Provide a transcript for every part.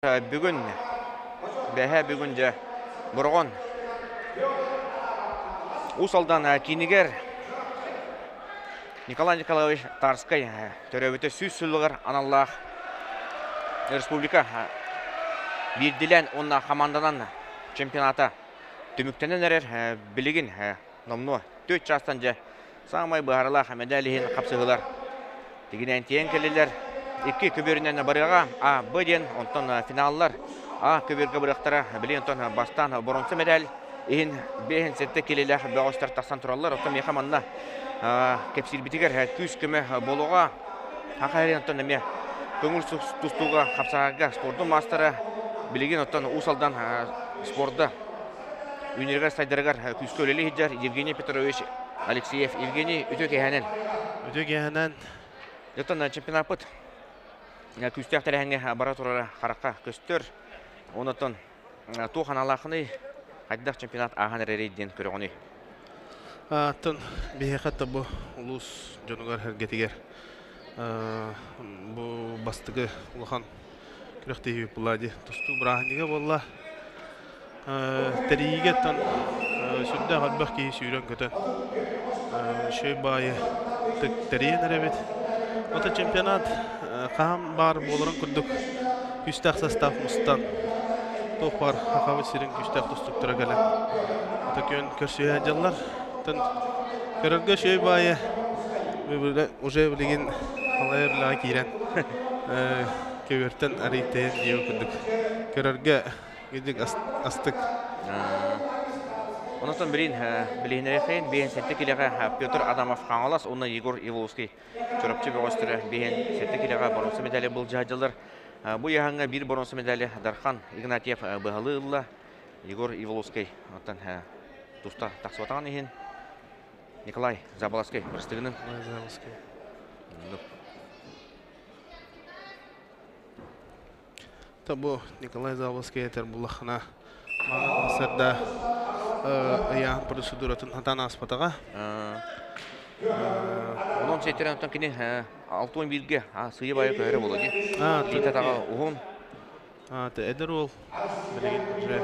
Бүгін бәһә бүгінже бұрғын Усалдан кейінігер Николай Николаевич Тарскай төрәбіті сүз сүлігір аналлах республика берділен онна команданан чемпионата түміктенен әрер білігін номну 4 жастан же самай бағарылақ медалиін қапсығылар дегенен тиен келелер 2 көберінен барыға А, Б ден, онтан финаллар А көбергі бұрықтары білен онтан бастан бұрынсы медаль ең бейін сәтті келелер бағыстар тақсан тұралар онтан мекаманна кепсил бітігер күз көмі болуға ақайрен онтан әме көңіл тұстуға қапсағаға спорттың мастары білеген онтан Усалдан спорты өнерге сайдырығар күз көлелі хеджар Евгений Петрович Алексеев Евгений өте кехенен Ертон чемпионат пыт. Күстәк тәрәһенге бара турары қараққа көстөр. Онытын туған алақыны қайдақ чемпионат ағын рейден көріғыны. Атын бейхатта бұл ұлыс жонығар әргетігер. Бұл бастығы ұлыған күріқтегі бұлады. Тұсту бірағынеге болла. Тәрейге тан сүрді ғалбақ кейі сүйрен көті. Шөй байы тәрейен әрәбет. Ота чемпионат қам бар болырын күрдік күстәқ састав мұстан. Тоқ бар қақавы сирен күстәқ тұстықтыра кәлі. Ота көн көрсөй әжалар. Көріргі шөй байы уже білеген қалайырлаға кейрен. Көвертен әрейттейін деу күрдік. Көріргі күрдік астық. Онытын білейінері қайын, бейін сәтті келеға Петр Адамов қаңалас, оны Егор Иволовский чөріпчі бөғыстыры бейін сәтті келеға бұрынсы медалі бұл жайдылар. Бұл яғанға бір бұрынсы медалі Дархан Игнатьев бұғалы ұлла, Егор Иволовский тұста тақсыватаған еген. Николай Забалаский бірістігінің. Бұл Николай Забалаский әтер бұлақына маған сәрді аяғын процедуратын атан аспатаға. Оның сәйтерін өттен кені 6-11-ге сүйе байы көйірі болады. Тейтатаға ұғын. Әдір ол білеген жүре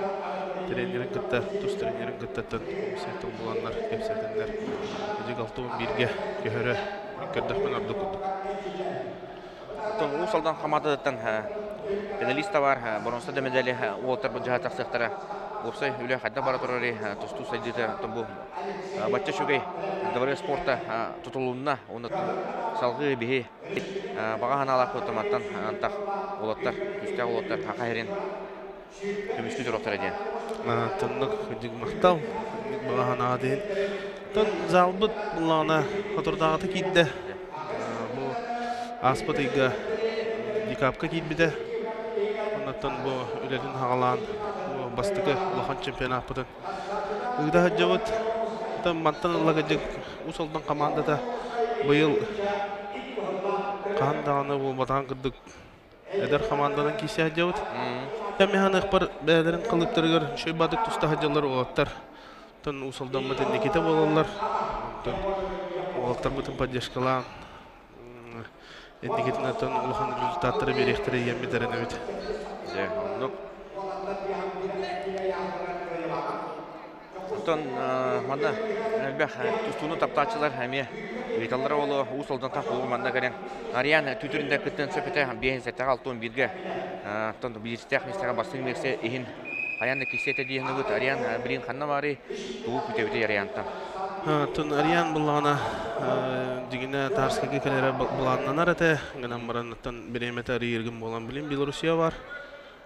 тренерін күтті, тұс тренерін күттіттін сәйттің бұланлар, кепсәтіндер. 6-11-ге көйірі көрдіқпен арды күттік. Усалдан қамадыдықтан педалиста бар, бұрынсы да медалі олтар бұл жағатақ сықтары. Опсай үлі қайда бара тұрары тұсту сайдыды бұл бачча шөгей дәвірі спорта тұтылуына оны салғы бейі бағахан алақ өтіматтан антақ олаттар, күстәк олаттар ақайрен көміскі жүріқтары ден. Тұндық өдік мақтал, бағахан аға дейін. Тұн залбыт бұлағына қатырдағаты кейді. Бұл аспыт үйгі декапқа кейді. Онаттан бұл үлелін ағалан бастығы ұлақан чемпионат бұтын. Үгді хаджавыт, мантан ұлаға жек Усалдан командада бұйыл қағандағаны бұл батаған күрдік әдір командадан кейсе хаджавыт. Тәмехан ұқпар бәлерін қылыптырығыр шөй бадық тұста хаджалар олаттар. Усалдан бұтын некеті болалар. Олаттар бұтын поддержкалан. Эндекетін ұлақан результаттары беректірі ембедерін өйді. Онтан манда әлбәқ тұстуыны таптачылар әме ұйталары олы Усалдан тақ олғы манда кәрен. Ариян түтірінде күттен сөпеті бейін сәттіға 6-11-ге білістіғ местіға басын мерсе ең аянды кесеті дейін өт. Ариян білін қанна бары тұғы күтебеті Ариянтан. Ариян бұлағына дегені тарскаға кәлері бұлағынан әрәті. Ғынан баранаттан біреметі әрігіргім болан білін Белорусия бар.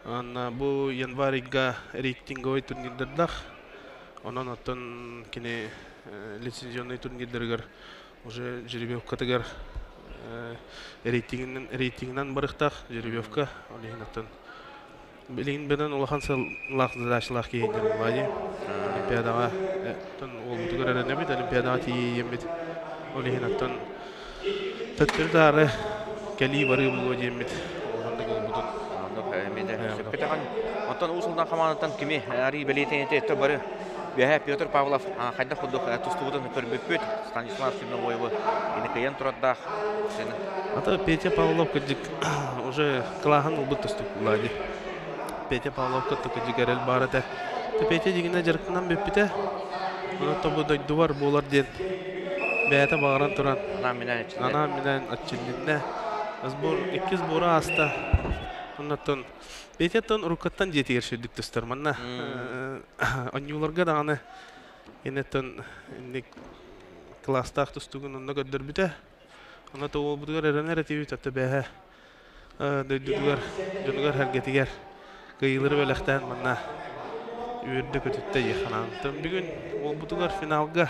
Бұл январыға рейтинговый турнирдердақ. Онан аттан кене лицензионный турнирдергер уже жеребевка тегер рейтингнан барықтақ жеребевка. Олеген аттан білген бәден олақан сылақ задашылақ кейіндер болады. Олимпиадаға ол бұтығыр әріне бет, Олимпиадаға тейен бет. Олеген аттан тәттірді ары кәлі бары болады ем бет. Онтан Усалдан қаманаттан кеме әрі бәлейтен еті бары бәхә Петр Павлов қайда құлдық тұстығыдан көрбеппет Станислав Симновоевы енекейен тұраддақ. Петя Павлов күдік уже қылаған ұлбыт тұстық бұлады. Петя Павловка тукыжы гәрел барыды. Петя дегенде жарықтынан бөппіті. Оны тобы дойдуар болар ден. Бәйті бағаран тұран. Ана менен атчылдинне. Екі сбора аста. Оннаттан Петяттан рукаттан жетігер шөлдік тұстар. Манна анюларға дағаны енеттен кластақ тұстығын онна көддір біті. Онна тоғыл бұдығар әрінер әтеуі тәтті бәйі. Дөйдігер, жонығар әргетігер. Қиылыры бәліқтен манна үйірді көтітті еқанан. Бүгін ол бұдығар финалға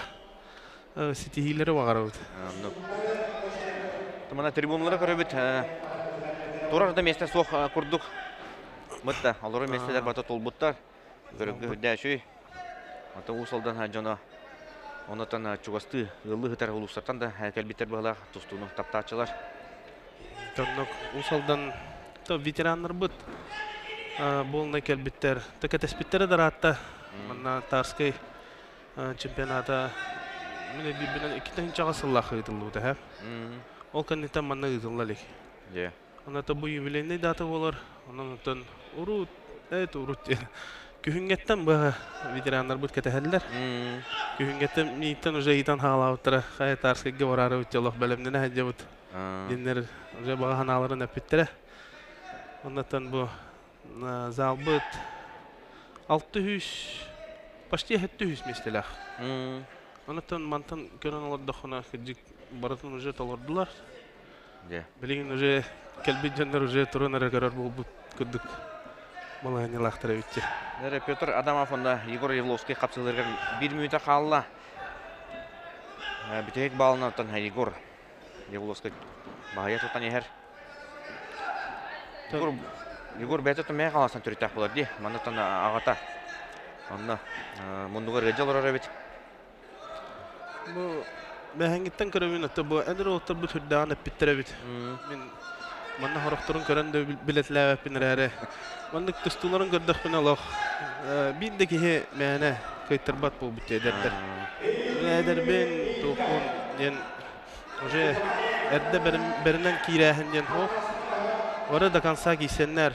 сетихилері бағара өді. Мана трибунлары көрөбүт. Турарда месте соқ курдук. Мытта, алары местелер бата толбуттар. Көрөбү дэшүй. Ата усалдан жана онотан чугасты ылы хытар улустартан да келбиттер бала тустууну таптаачылар. Тоннок усалдан то ветерандар бут. Болна келбиттер, текетеспиттер даратта. Мана Тарской чемпионата мен бибинен икитен чагасыллах ыйтылды ха. Ол каннетен манна ыйтыллалык. Же. Онда бу юбилейный дата болар. Ондан урут, урут. Күһүнгеттен бу ветерандар бут кетелер. Күһүнгеттен миттен уже итан халауттара хай Тарскайга барары үтчөлөк белемдене хаҗабыт. Диннер уже баганаларын әпиттере. Ондан бу залбыт 600 почти 700 местелах. Ондан мантан көрөн алар дохона хиҗик баратын уже толордулар. Же. Билген уже келбит жандар уже турунара көрөр болбут күдүк. Малайны лахтара битти. Петр Адамов онда Егор Евловский капсылырга 1 минутта калла. Битек балынатан Егор Евловский бая тутан ехер. Егор бәтәтә мәй каласан төртәк булар ди. Манатан агата. Онда мундуга реҗалар бит. Бу бәһәңгиттен көрөмүн атты бу әдер отыр бу төрдән әпиттерә бит. Мин манна хорохторун көрән дә билетләп пинрәре. Мандык тустуларын көрдәк пин алах. Биндеки мәне кайтырбат бу бит әдәттер. Әдер бен токун ден уже әддә береннән кирәһен ден хо. Ора да конца кисеннәр.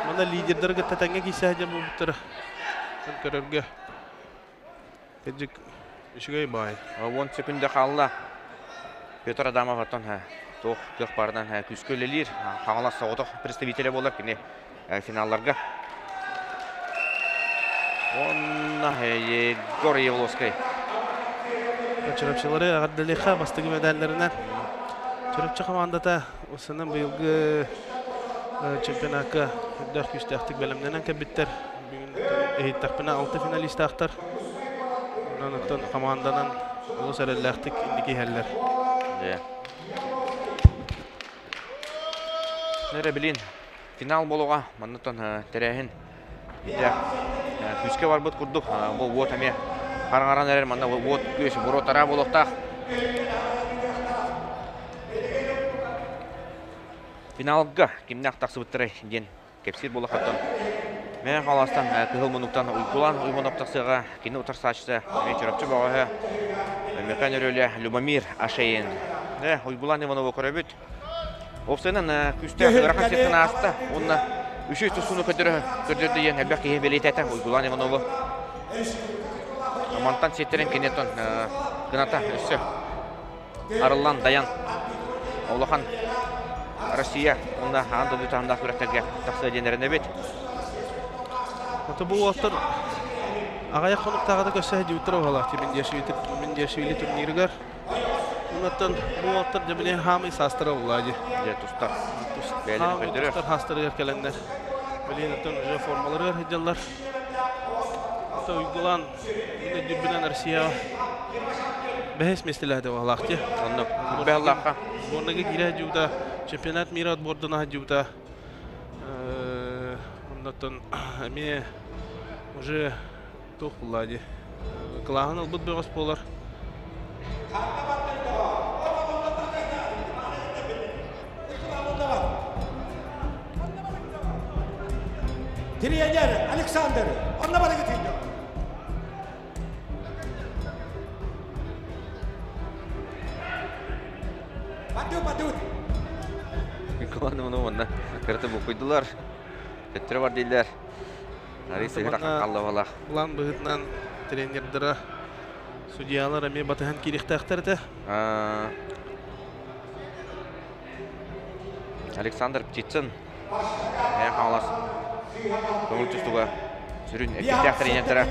Манда лидерләргә тәтәнгә кисәҗә бу битер. Көрәргә. Эҗик Ишигай бай. 10 секунда қалла. Петр Адамов аттан тоқ көх бардан күскөлелер. Қаңала сауытық представителі болар кіне финалларға. Онна Егор Евловский. Чырапчылары ағаддалиқа бастығы медальлерінен. Чырапчы командата осының бұйылғы чемпионатқа үддәқ күстәқтік бәлімденен кәбіттер. Бүгін тақпына 6 финалист ақтар. Ондан команданан улус әрәлләқтік индики хәлләр. Нәре білін, финал болуға, маннытан тәрәхін күске бар бұд күрдік. Бұл вот әме қарғаран әрер, манда вот көш бұротара болуқтақ. Финалға кемнақ тақсы бұттырай ден кепсир болу қаттан. Мен қаластан кығыл мұнықтан ұйқылан ұйманоқтақсыға кені ұтарсачысы мен чөрапчы бағығы меқан өрелі Любомир Ашейін. Ұйқылан Ивановы көрәбіт. Опсайнан күсті ұрақан сетіна асты. Онына үші тұсуны көдірді ең әлбәқ кейі белейтәті Ұйқылан Ивановы. Амантан сеттерін кенеттен гыната өсі. Арылан Даян. Олақан Россия. Онына аңды бұйта аңдақ үрәктерге тақсы денеріне бет. Бұл отыр ағаяқ қонық тағады көсі әдеуітір оғалақ. Мен дешевілі турнирігер. Онаттан бұл отыр жабіне хамы састыры оғалады. Тұстар. Хамы тұстар хастыры еркелендер. Білейініктен уже формалары әрхеджалар. Ұйғылан дүбінен Россия бәхес местеләді оғалақты. Бәллаққа. Борнығы кері әдеуіта чемпионат мира отбордына әдеуіта. Оннаттан әме уже тоқ бұлады. Қылағын албыт бөғыс болар. Тренер Александр, он на балаге тейді. Бату. Қыланы мұны онна кірті бұл қойдылар. Көттірі бар дейдер. Ариса ғырақ қалды бала. Бұлан бұғытынан тренердері судьялар әме батыған керектақтарды. Александр Птицын. Аяқ алас. Көңіл тұстуға сүрін әкеттіяқ тренердері.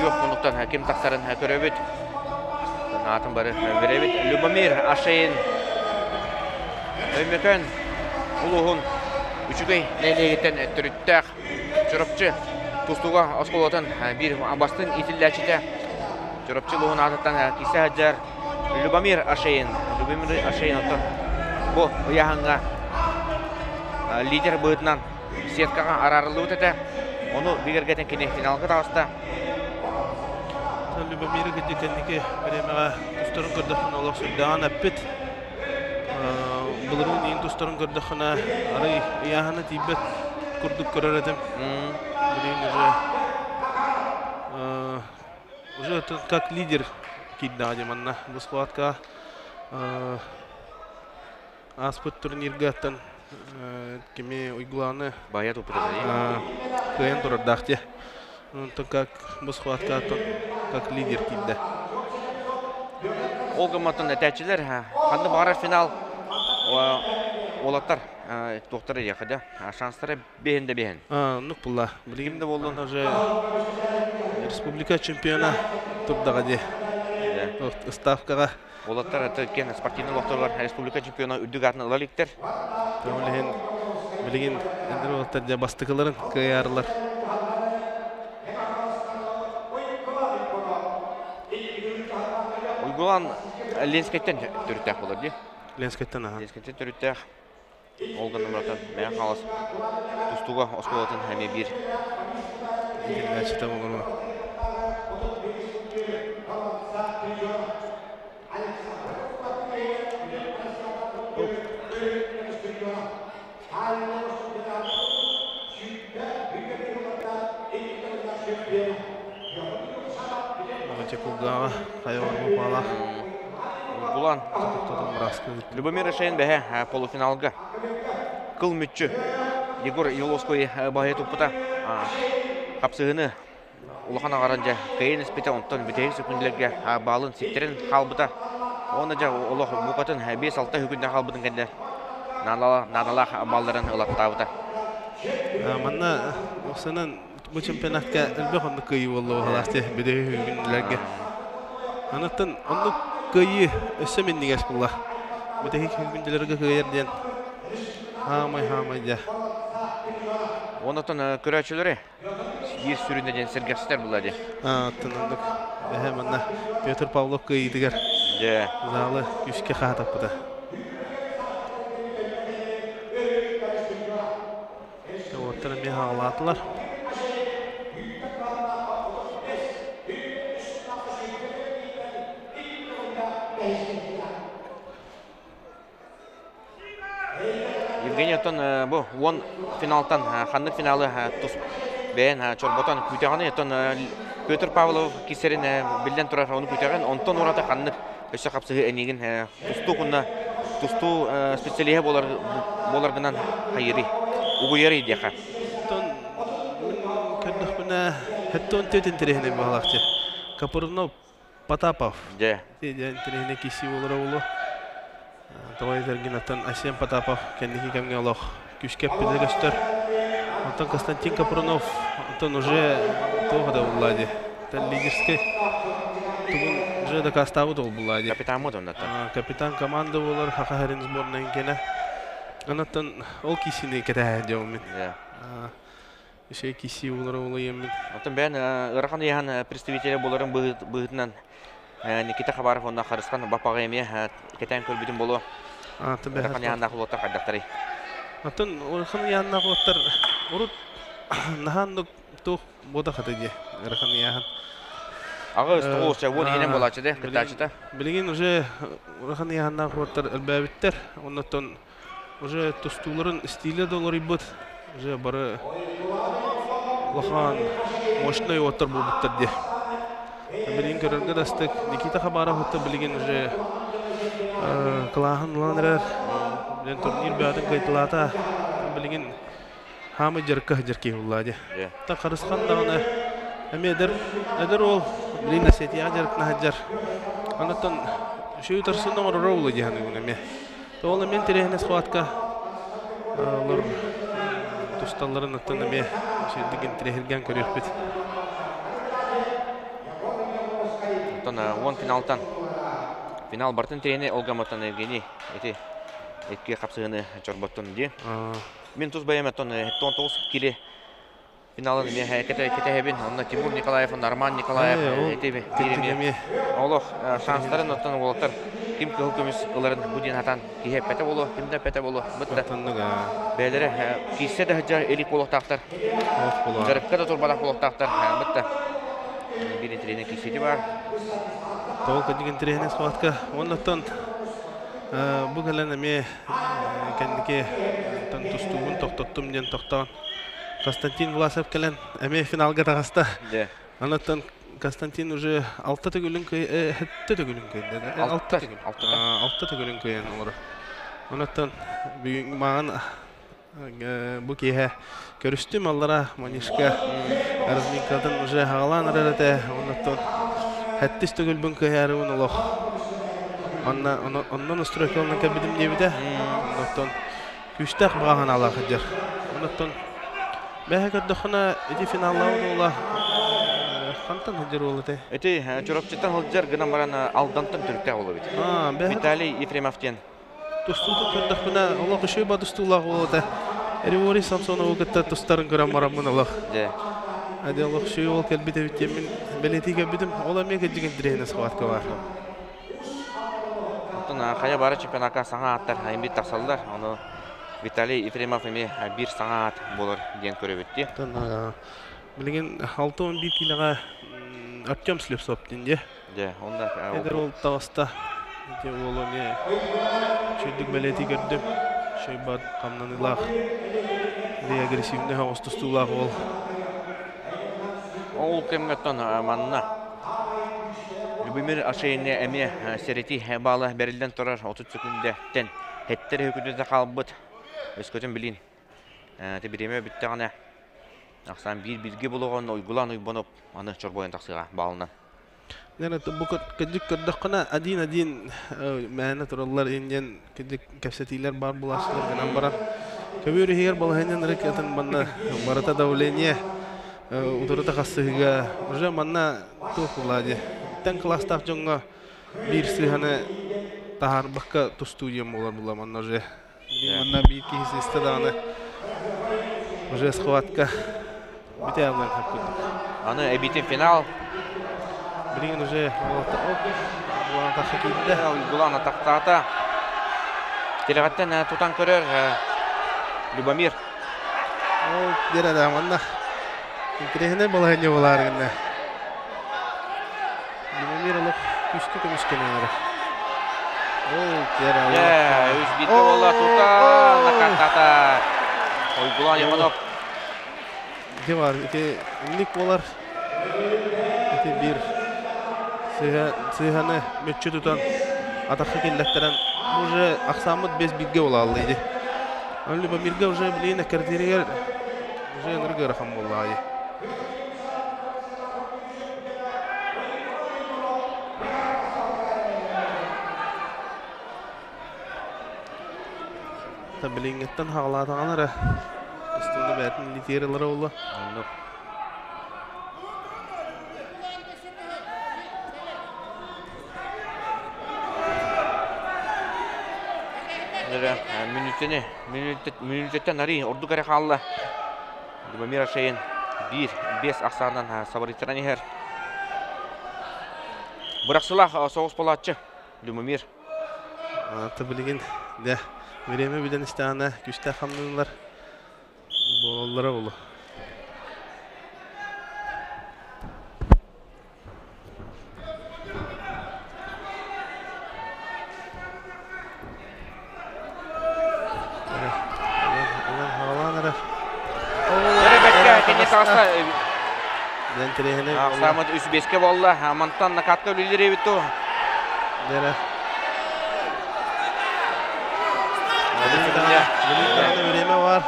Yok bunluktan hakim taksарын көрөбіт. Атын бары веребіт. Любомир Ашейін. Өймекен ұлығын үшігей нәйлегеттен түріттәқ. Чұрапчы тұстуға асқолатын бір абастың итілдәчіде. Чұрапчы ұлығын атыттан кесе әджар. Любомир Ашейін. Любомир Ашейін отын. Бұл ұяғанға лидер бұғытынан сеткаға арарылы өтеді. Onu бигергетен кене финалға тағыста. Любомир кәдекеннеке біремеға тұстарын көрдіқін олақ сүрдіған әппет. Бұлырын ең тұстарын көрдіқіна арай яғаны тейбет күрдік көрер әдім. Білейін уже как лидер кейді ғадем анна. Бұл сқуатқа аспыт турнирге аттан кеме ұйғыланы Баят ұпыды. Кайын тұрардақте. Как бұл сқуатқа аттан как лидер кейді. Ол ғыматын әтәтшілер қанды бағарар финал олаттар тоқтары яқыды. Шанстары бейінді бейін. Нүк бұлла. Кімді болуын? Республика чемпиона тұрдаға де. Ставкаға. Олаттар өткен спортивный лоқтарлар республика чемпиона үдік атын ұлы ликтер. Білген әндір олаттар де бастықыларын кайарылар. Ұйғылан Ленскеттен түріттәк болар де. Ленскеттен, аға. Ленскеттен түріттәк. Олғын нұмыратын мәң қалас тұстуға осқолатын әме бір. Әчіта болғаны. Кулгаға қайуар бұпала. Бұлан. Любомир Ашейін бәе полуфиналға. Қыл мүтчі. Егор Елоской бағайы тұппыта. Қапсығыны ұлыған ағаранжа қайын іспеті онтан бітегі сөкінділерге балын сектерін қалбыта. Оны жа ұлық мұқатын 5-6 хүкінде қалбытын кәнді. Надала балдарын ұлаттауыта. Манна осынан bu çempionatga elbette onu kıyı vallahi halasте bede günlerge. Anıtın onu kıyı ösemenni geçbullah. Bede hiç günlerge kıyır diyen. Hamay ya. Ondan küraçları bir süründen sergisiler buladı. Tanıdık. Hemen Petr Pavlov kıyı diğer. De. Zalı güçke kahtap da. Ortada bir halatlar. Евгений Тон bu 10 finaldan xanlık finalı tuz ben çorbotan kütüğünü ton Petr Pavlov kiserin bilden turar onu kütüğün ondan orada xanlık öşe kapsı enigin tustu spesiyeliğe bolardan hayırı uyarı diye. Ton kendik bana hatta on tütün terehine bağlaktı. Kapurunov Patapov. De. Diye terehine kişi olur. Tawai Zerginatan Asien Patapov kendisi kemge Allah güçkep bize göster. Ondan Konstantin Kapronov ondan уже того да владе. Тан лидерский. Тугун уже да каставы да владе. Капитан модон да. Капитан команды болар Хакахарин сборная кене. Анатан ол кисини кете жаумен. Еще киси болар олаймен. Ondan ben Irak'ın yahan представители боларын быгытынан Никита Хабаров онда Харысқан бапаға еме кетен көрбүдін болу Аты бәһәр. Рахан янна хулота кайдактары. Атын орхан янна коттар урут нахан тух бода хатыге. Рахан яхан. Агыс тоғуша вон енен болачы де, кытачыта. Билеген уже рахан янна коттар элбәбиттер. Оннан уже тустуларын стиле долар ибут. Уже бары лахан мощный отыр булбуттар де. Билеген көрөргө дастык Никита Хабара хутта билеген уже Калахан ланрар, ben турнир бәден кайтылата, билеген хамы жарка жарки уллади. Та карысхан дагына эмедер ол билен сетия жаркна хаджар. Анаттан шуй тарсында ролы дигән генә. Тола мен терехне схватка. Алар тусталларын аттан эме шедиген терехелгән көрөп бит. Тон он финалдан Финал бартын трене Олга Матан Евгений. Эти капсыгыны чорботтон ди. Мен туз баяматтон тон киле финалын ме кетебин. Онда Тимур Николаев, Арман Николаев эти киреме. Олох шанстарын оттон болоттар. Ким кылкымыз уларын будин хатан киһеп пете боло, кимде пете боло. Бутта. Бәлере киссе дә хаҗа элик болоктактар. Жарыкка да турбалак болоктактар. Бутта. Бир трене киссе бар. Толка деген тренер схватка. Оннан бу галана ме кендике тан тустуун токтоттум ден токтогон. Константин Власов келен эме финалга тагыста. Анаттан Константин уже 6 төгүлүн көй, 7 төгүлүн көйдө. 6 төгүлүн көйөн олар. Анаттан бүгүн маған бу киһе көрүстүм аллара манишка разминкадан уже хагалан арате. Оннан Хәттис түгел бүн көйәрүн олох. Оннан устройкалынан кәбидим дебиде. Оннан күштәк баған ала хаджар. Оннан бәһә көрдөхүнә эти финаллауын ола хантан хаджар олы те. Эти чорапчыттан хаджар гына баран алдантан түркте олы бит. Виталий Ефремовтен. Тустуды көрдөхүнә олох үшөй бадыстуулах олы те. Эривори Самсонов угытта тустарын көрәм марамын олох. Аде Аллах шуй ол келбите битемин белетиге битим ола меге деген дренес хватка бар. Тона хая бара чемпионатка саңа аттар эмбит тасалдар. Аны Виталий Ефремов эме бир саңа ат болор ден көрөбүтти. Тона билген 6-11 килога Артем Слепцов динде. Онда Эгер ол таваста де ол не чөйдүк белети көрдүм. Шуй бар камнан илах. Де агрессивный хавастустулах ол. Ол кемгеттон манна. Любимир Ашейне эме серети балы берилден турар 30 секундтен хеттер хөкүдө калбыт. Өскөтөн билин. Тебиреме битте гана. Аксан бир-бирге болгон ойгулан ойбонуп аны чорбоен таксыга балына. Нәнә бу кедик көрдөхкана один мәне тураллар инден кедик кәпсәтиләр бар буласылар гынан баран. Көбүрө һәр балаһыннан рәкәтен манна барата давление Удурата кассыга уже манна тухулади. Тен класстак жоңга бир сыханы тахар бакка тустуем болар була манна уже. Манна бир кисесте даны. Уже схватка. Бите алган хакут. Аны эбитин финал. Билген уже була тахакидде. Булана тактата. Телегаттан тутан көрөр Любомир. Ол дерада манна. Интересно было не валаргана. Любомир олох күстү көмүскенер. Ол тера. Үзбитте болла тута накатата. Ойгулан яманып. Де бар, эти ник болар. Эти бир сыганы мөччө тутан атакка келдектерен уже аксамыт 5-1 бола алды. Любомирге уже билин картирер уже ныргы рахам боллай. Bilingitten hağlatağanlara üstünde bәтін литералары oldu. Minütetten arı ordu kare kaldı. Любомир Ашейн 1-5 aksandan sabırıtıran her. Bıraksılah soğuz polatçı Любомир. Tabii bilgin De, vereme bilen istana güçte hamlılar. Bollara bolu. Самат Үзбеске болла, Амантан накатка үлілері бітті. Vereme var.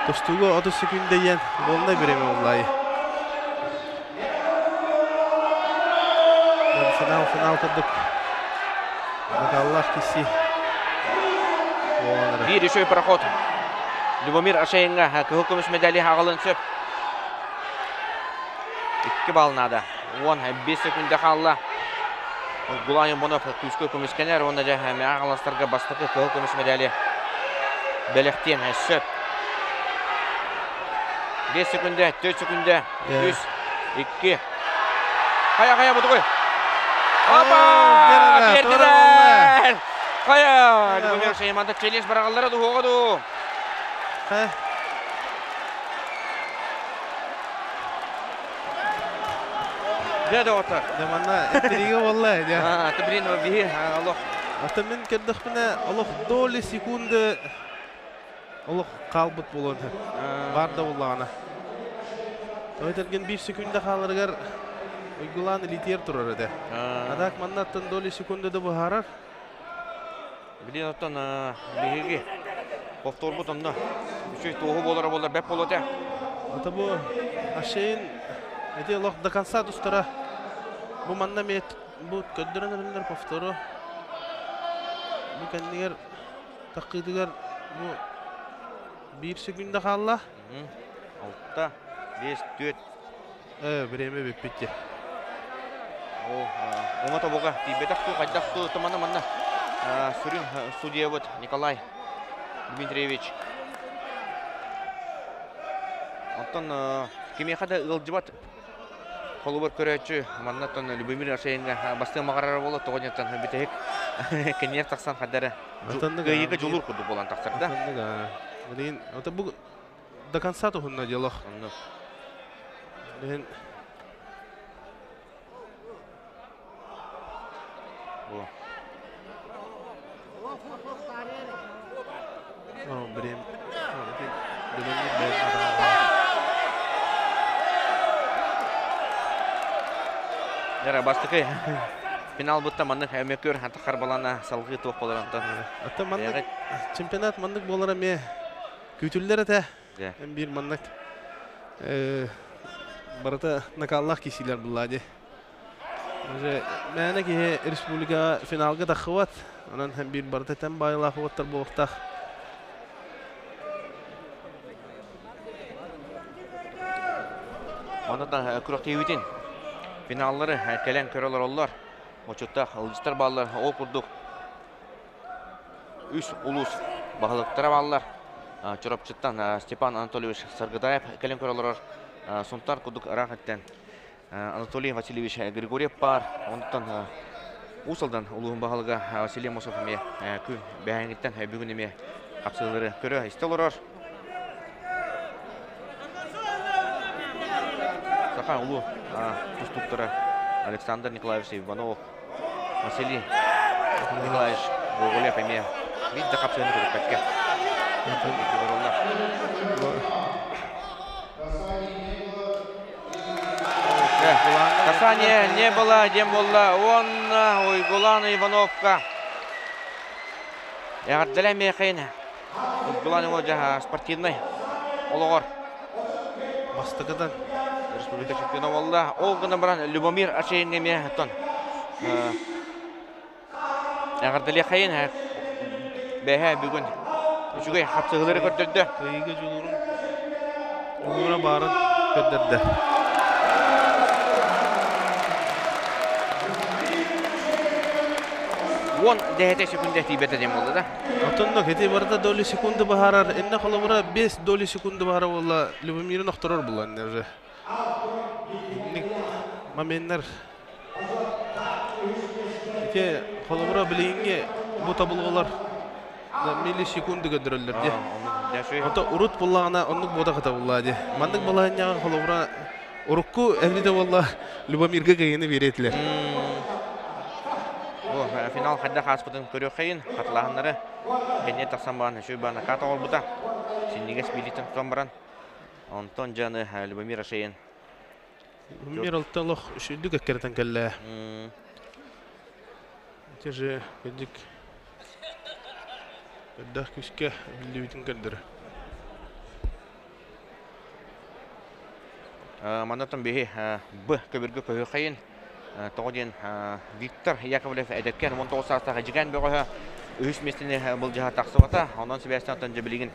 Tostuğu 30 sekünde yen. Bolna vereme vallahi. Final kırdık. Allah kisi. Bir işöy parahot. Любомир Ашайынға күміс медали ағылын сөп. 2 балынады. 15 секунде қалла. Гулайын бұны күшкі күміскенер. Оны жа ағылыстарға бастықы күміс медали бәліқтен сөп. 5 секунде, 4 секунде, 3, 2. Қая бұды ғой. Опа! Берділер! Қая! Любомир Ашайыманда челлендж барағалары оғады. Деді отыр. Деманна, әттіріге валлай. Тібірін өбейі, Аллах. Атымен кәддіқ міне, Аллах доли секунды Аллах қалбыт болуын. Барды болағана. Өйтірген 1 секунды қалырғар ұйғылан литер тұрар әді. Адақ маннаттың доли секунды да бұхарар. Білен оттан бігеге повтор бұтында. Үшөй тоғы болары болар, бәп болады. Ата бұл ашайын әде Аллах до конца тұстыра. Бұл манна мет бұл көддірін әрілдер повтору. Бұл кәндігер таққидігер бұл 1 секунда қалла. 6, 5, 4. Біреме бек бетте. Оңа табуға тейбетақты, қайдақты тұманы манна. Сүрін судья бұд Николай Дмитриевич. Оттан кемеқада ұлжыбат қолыбыр көрәтші маннаттан Любомир Ашайынға басты мағарары болды. Тоғынеттан бітек кенер тақсан қадары ғайығы жолыр күрді болан тақсарда. Ота бұл до конца тұғынна делақ. Бірем Жара бастықы финал бұтта мандық әмекөр тақар балана салғы тоқ боларантан. Ата мандық чемпионат мандық болар әме көтілдер әті. Бір мандық барата накаллақ кесілер бұлладе. Мәне ке республика финалға таққыват. Онан бір барата тән байылақ оттар болықтақ. Ондан күріқті өйтін. Finalları kelen körələr olurlar. Oçutda ılıcılar bağlılar. O kurduk. 3 ulus bağlıqlara bağlılar. Çorapçıttan Stepan Anatolievich Sargıdayev kelen körələr. Suntar kurduk Rahat'tan Anatoliy Vasilievich Grigoriev var. Ondan Usaldan uluğun bağlığa Vasiliy Mosov kü beğenlikten bugün eme kapsıları körə istiyorlar. Sakan ulu Пустуктора Александр Николаевич Иванов, Василий Николаевич Гоголя пойме. Видите, как все это пакет. Касание не было, дем было. Он Уйгулан Ивановка. Я отделяю мехаин. Уйгулан его спортивный. Ологор. Бастыгыдан. Республика чемпионы болды. Ол ғына біран Любомир Ашайынға мехаттан. Ағырдылы қайын бәйі бүгін үшіге қапсығылары көрдірді. Көйігі жұлырын барын көрдірді. 10 секунде тибет дем болды да. Отондо кете барда доли секунды бахарар. Энне холобура 5 доли секунды бахара болла. Любомирин охторор булан нерже. Маменнер. Ке холобура билинге бу табылголар. миллисекунды көдөрөллөр де. Дәші. Ото урут буллагына оннук бода ката буллади. Мандык баланяга холовра урукку эвриде болла Любомирге гайыны беретилер. Бу финал хадда хаспытын көрө кайын. Хатлаганнары кене тасамбаны шөбаны ката олбута. Синнигес билитин томбаран. Антон жаны Любомир Ашейин. Любомир алталох үшүлдүк эккерден келле. Теже гедик. Дах күшке билибитин кендер. Манатан беги Б көбөргө көйө кайын. Тоғден Виктор Яковлев әдәккән 19 састағы жигән бөгөһө өс местене бул жаһа тақсыбата. Ондан себәстән тан җибилеген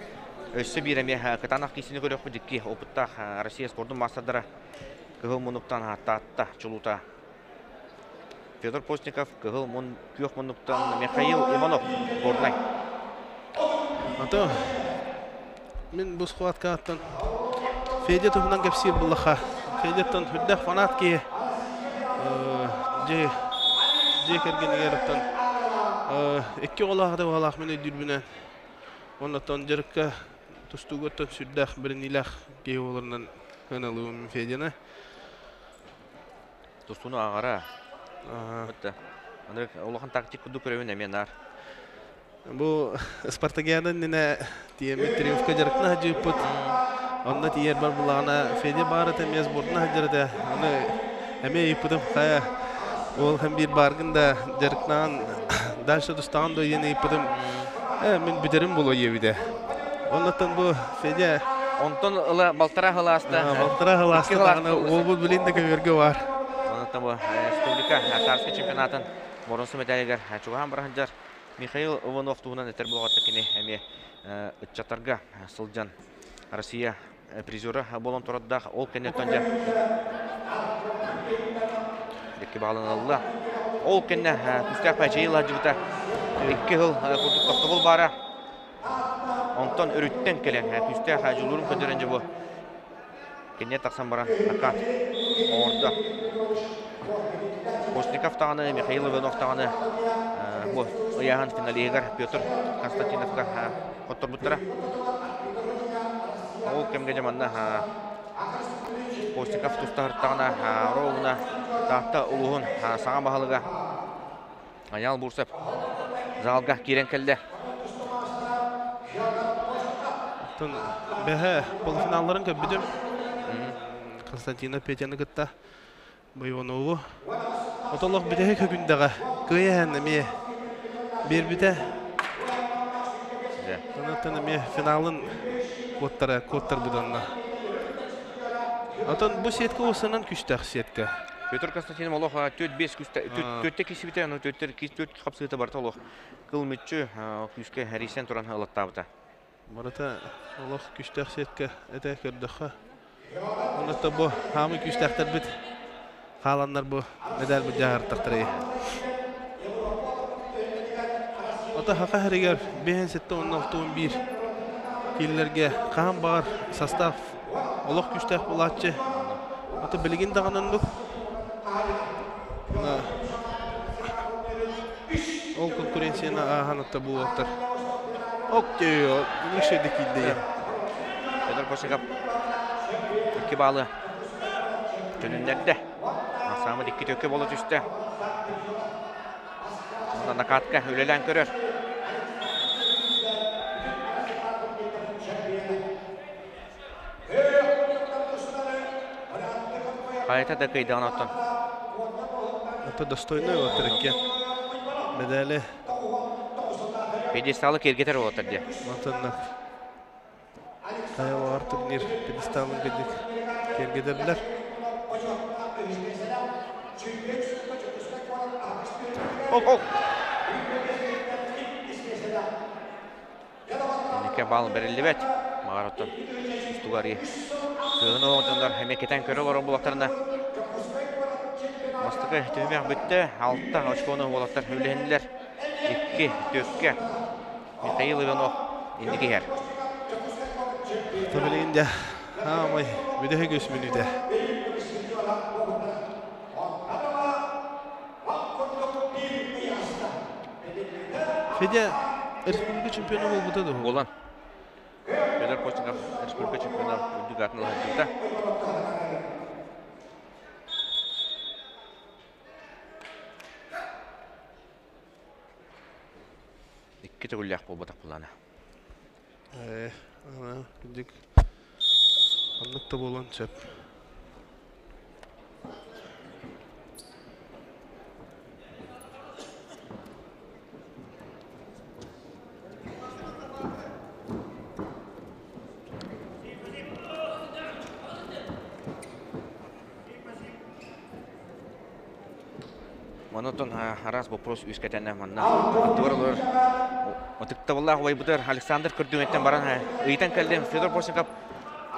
өссө биреме кытанак кисене көрөк бидикки опытта Россия спортын мастардары кыгыл мунуктан татта чулута. Федор Постников кыгыл мун күйөк мунуктан Михаил Иванов бордай. Ата мен бу схватка аттан Федя тугунан кепсир буллаха. Федяттан хүддәк фанат ки же кергенегерттан экки олагы балах мене дүрбүнен оннан жеркке тустуготтан сүддәк бирнилах ки олардан хыналуым Федяны. Тустуну агара. Бутта. Аны улахан тактик куду көрөбүн эменар. Бу Спартакиадан нене тиеме триумфка жарыкна жыппыт. Онна тиер бар булагына Федя бары темес бурдна жырда. Аны эме ипытым кая ол һәм бир баргында жарыкнан дальше тустан да йене ипытым. Мен битерим було ебиде. Оннан бу Федя Онтон ыла балтара хыласта. Балтара хыласта аны ол бу билинде көбөргө бар. Онтон бу республика Тарский чемпионатын боронсу медалигер чуган барганжар Михаил Иванов тугунан этер болготта кини эми чатарга сылжан Россия призеры болон турда ол кенетонда эки баланалла ол кенне күстәк пәҗәйла җибта 2 ел курдук токтобул бара онтон өрүттен келен күстәк хаҗулурун көдөрөнҗө бу кенне таксан бара акат орда Постников тағаны, Михаил Иванов тағаны бу ыяхан финалигер Петр Константиновка коттор буттара. Ол кемге жаманна Постников тустар тағына ровна тахта улуғын саңа бағалыға аял бурсап залға кирен келді. Бәһә полуфиналларын көбүдүм. Константинов Петяны кытта Байонову. Отолық бітеге көгіндіға көйән әме бербіті. Онаттан әме финалын коттар бұданна. Отон бұл сеткі осынан күштәқ сеткі. Петр Константинов олық 4-5 4-те кесі біте, 4 қапсығыты барта олық. Қыл мүтчі күшке әресен тұран ұлатта бұта. Барата олық күштәқ сеткі әті көрдіққа. Онатта бұл хамы күштәқтар біт. Қаландар bu medal bu jahartaqtırı. Ota haqa harigar 5-7-16-11 killerge qan бар состав олық күштәк буlatçı. Ota bilgin dağanındık. Ол конкуренцияны аханатта bu otar. Окей, нишеде килди. Петр Постников 2 balı tönünderde. Самы дикки төкке болу түсті. Ондан накатқа өлелен көрір. Қайта да қиды анаттан. Это достойный отыр екен. Медалі. Пьедесталы кергетер отыр де. Матаннақ. Қайы бар турнир пьедесталын кергетерділер. Оп. Ennekke balın berildi bet. Mağarottan. Üstügari. Sığın oğuncanlar hemeketen körü var o bulaklarında. Mastıkı tühmek bitti. Altta açkonu bulaklar hülehendiler. 2 tökke. Mikhail Ivanov. İndiki yer. Tabii indi. Amay. Bir daha göçmünü de. Fedya Республика чемпионы болбуда да. Болан. Федор Постников республика чемпионы үндік атын алғандығында. Икки төгілләқ бол батақ бұланы. Ана, күндік аннықта болан чәп. Монотон раз вопрос үскәтәнә манна. Турылыр. Отыкта булла ой бутыр Александр Күрдүметтен баран ыйтан келдем Федор Постников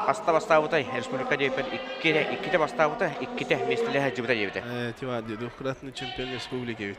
бастабытай республика дейпер 2-те бастабытай 2-те местеле җибдә җибдә. Тива двукратный чемпион республики бит.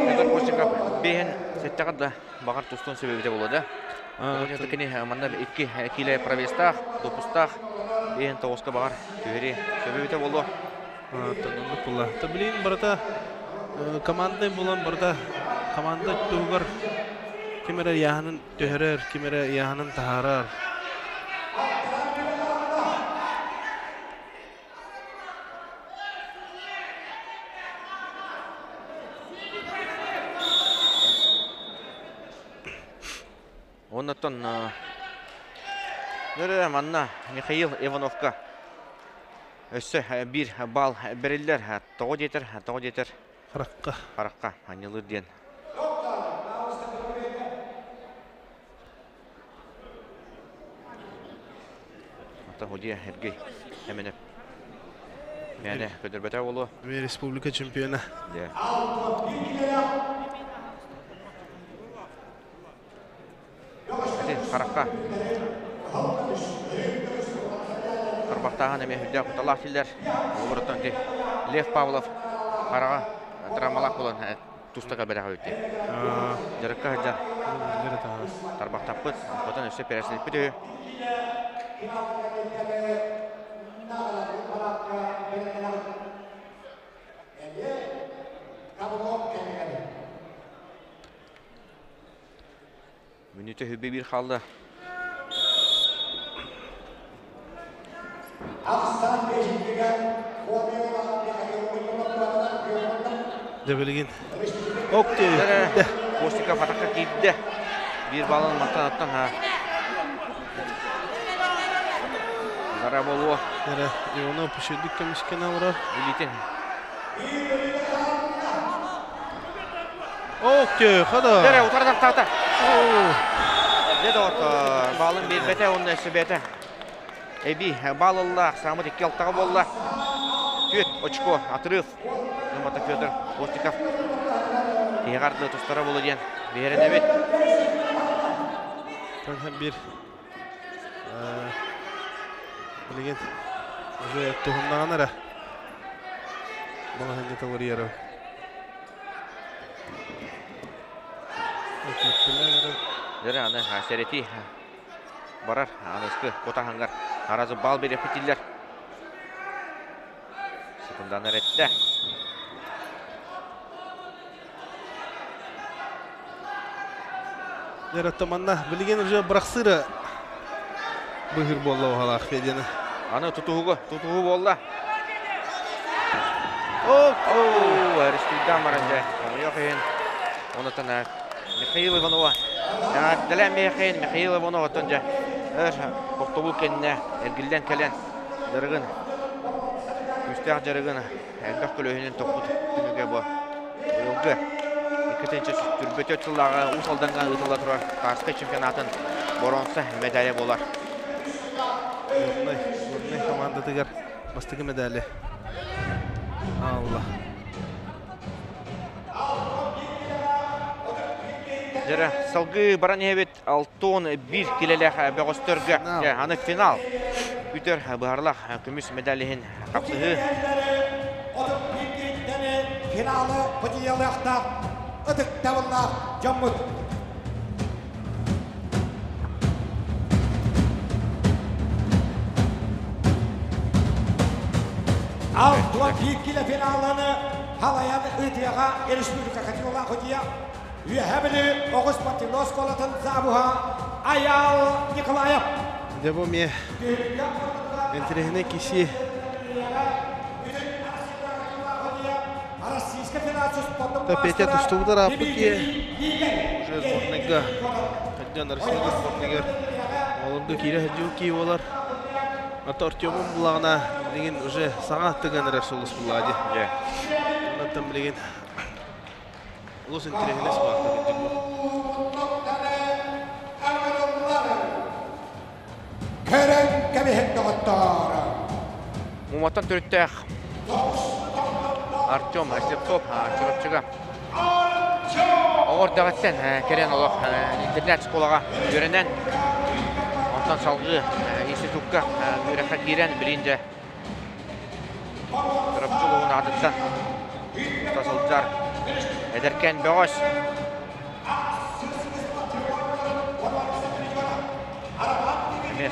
Федор Постников бehen сеттәгәдә багар тустун себебе булды. Аны кене манда 2 киле провестах, допустах бehen тоска багар төре себебе булды. Танылып була. Таблин барда команда булан барда команда тугар кимере яһанын төһөрөр, кимере яһанын тахарар. Оннан нәре манна Михаил Ивановка өссе 1 балл берилләр, тоғы жетер. Харакка. Харакка, анылыр ден. Ата ходия Ергей әменеп. Мәне көдірбәтә болу. Республика чемпионы. Харакка. Карбақтаған әме хүлді құталақ тілдер. Олырыттан де Лев Павлов қараға драмалақ болан тұстыға бәріға өтті. Жарыққа хүлді Карбақтап бұд. Бұдан өсі пересіліп бүді. Минуты хүбі бір қалды. Дебелеген. Окте. Постников атаққа кейді. Bir balın matan аттан. Зара болуы. Оны пүшедік кәмішкен ауыра. Үлітен. Окте, қада. Дәрі, ұтардан тағыта. Деді оты. Балын бір бәті, оның өсі бәті. Әбі, балылық, самыт 2 алтағы болла. Төт, очко, атырыв. Нұматы Федор Постников. Теғарды тұстары болу ден. Берін әбет. Там bir bilgen уже tuhumdan ara. Bana hangi tavır yarı. Dere аны серети барар аныскы кота хангар аразы бал бере петиллер. Секундан эретте. Яратаманна билген уже брахсыра быгыр болла халах федена. Аны тутугу болла. О, Аристида маранжа. Йохин. Онотана Михаил Иванова. Дәләм Михаил Иванова тонжа. Тоқтобул кенне эргилден келен. Дыргын. Күстәк жарыгын. Әлбәк көлөһүнүн топут күнүгө бу. Юлгы. Екінші түрбөтө тыллағы ұсалданған ұтыла тұрар Тарскай чемпионатын боронсы медали болар. Орнай команда тігер Бастығы медали. Allah. Жара салгы баран ебет алтон bir келелек бөгөстөргө аны финал үтер барлах күмүс медалиһин капсыгы. Finalı Hıcıyalıqta ıdık davullar Cammut. Al tuan büyük finalını halayan Idiyağa Respublika Katıyola Hıcıya üyehabili Oğuz Patilos Kolatın Zabuha Ayal Nikolayev. Devo me entrehine kişi da Петя тустугдар апыки уже сборныйга Хадjan Россия сборныйга оларды кире хаджуки олар ата Артемон булагына деген уже саңа тыганырар солус булади. Ондан билген Лос интерес бакты гэдэг бу. Kerem Kebihet Dağıttar. Муматтан төрөттөк Артем Слепцов чурапчыга Оғыр дағыттен керен олық интернет школаға үйренен онтан салғы институтқа үйрекқа керен білінде чурапчылығын адыттан ұстасылдар әдеркен бөғыз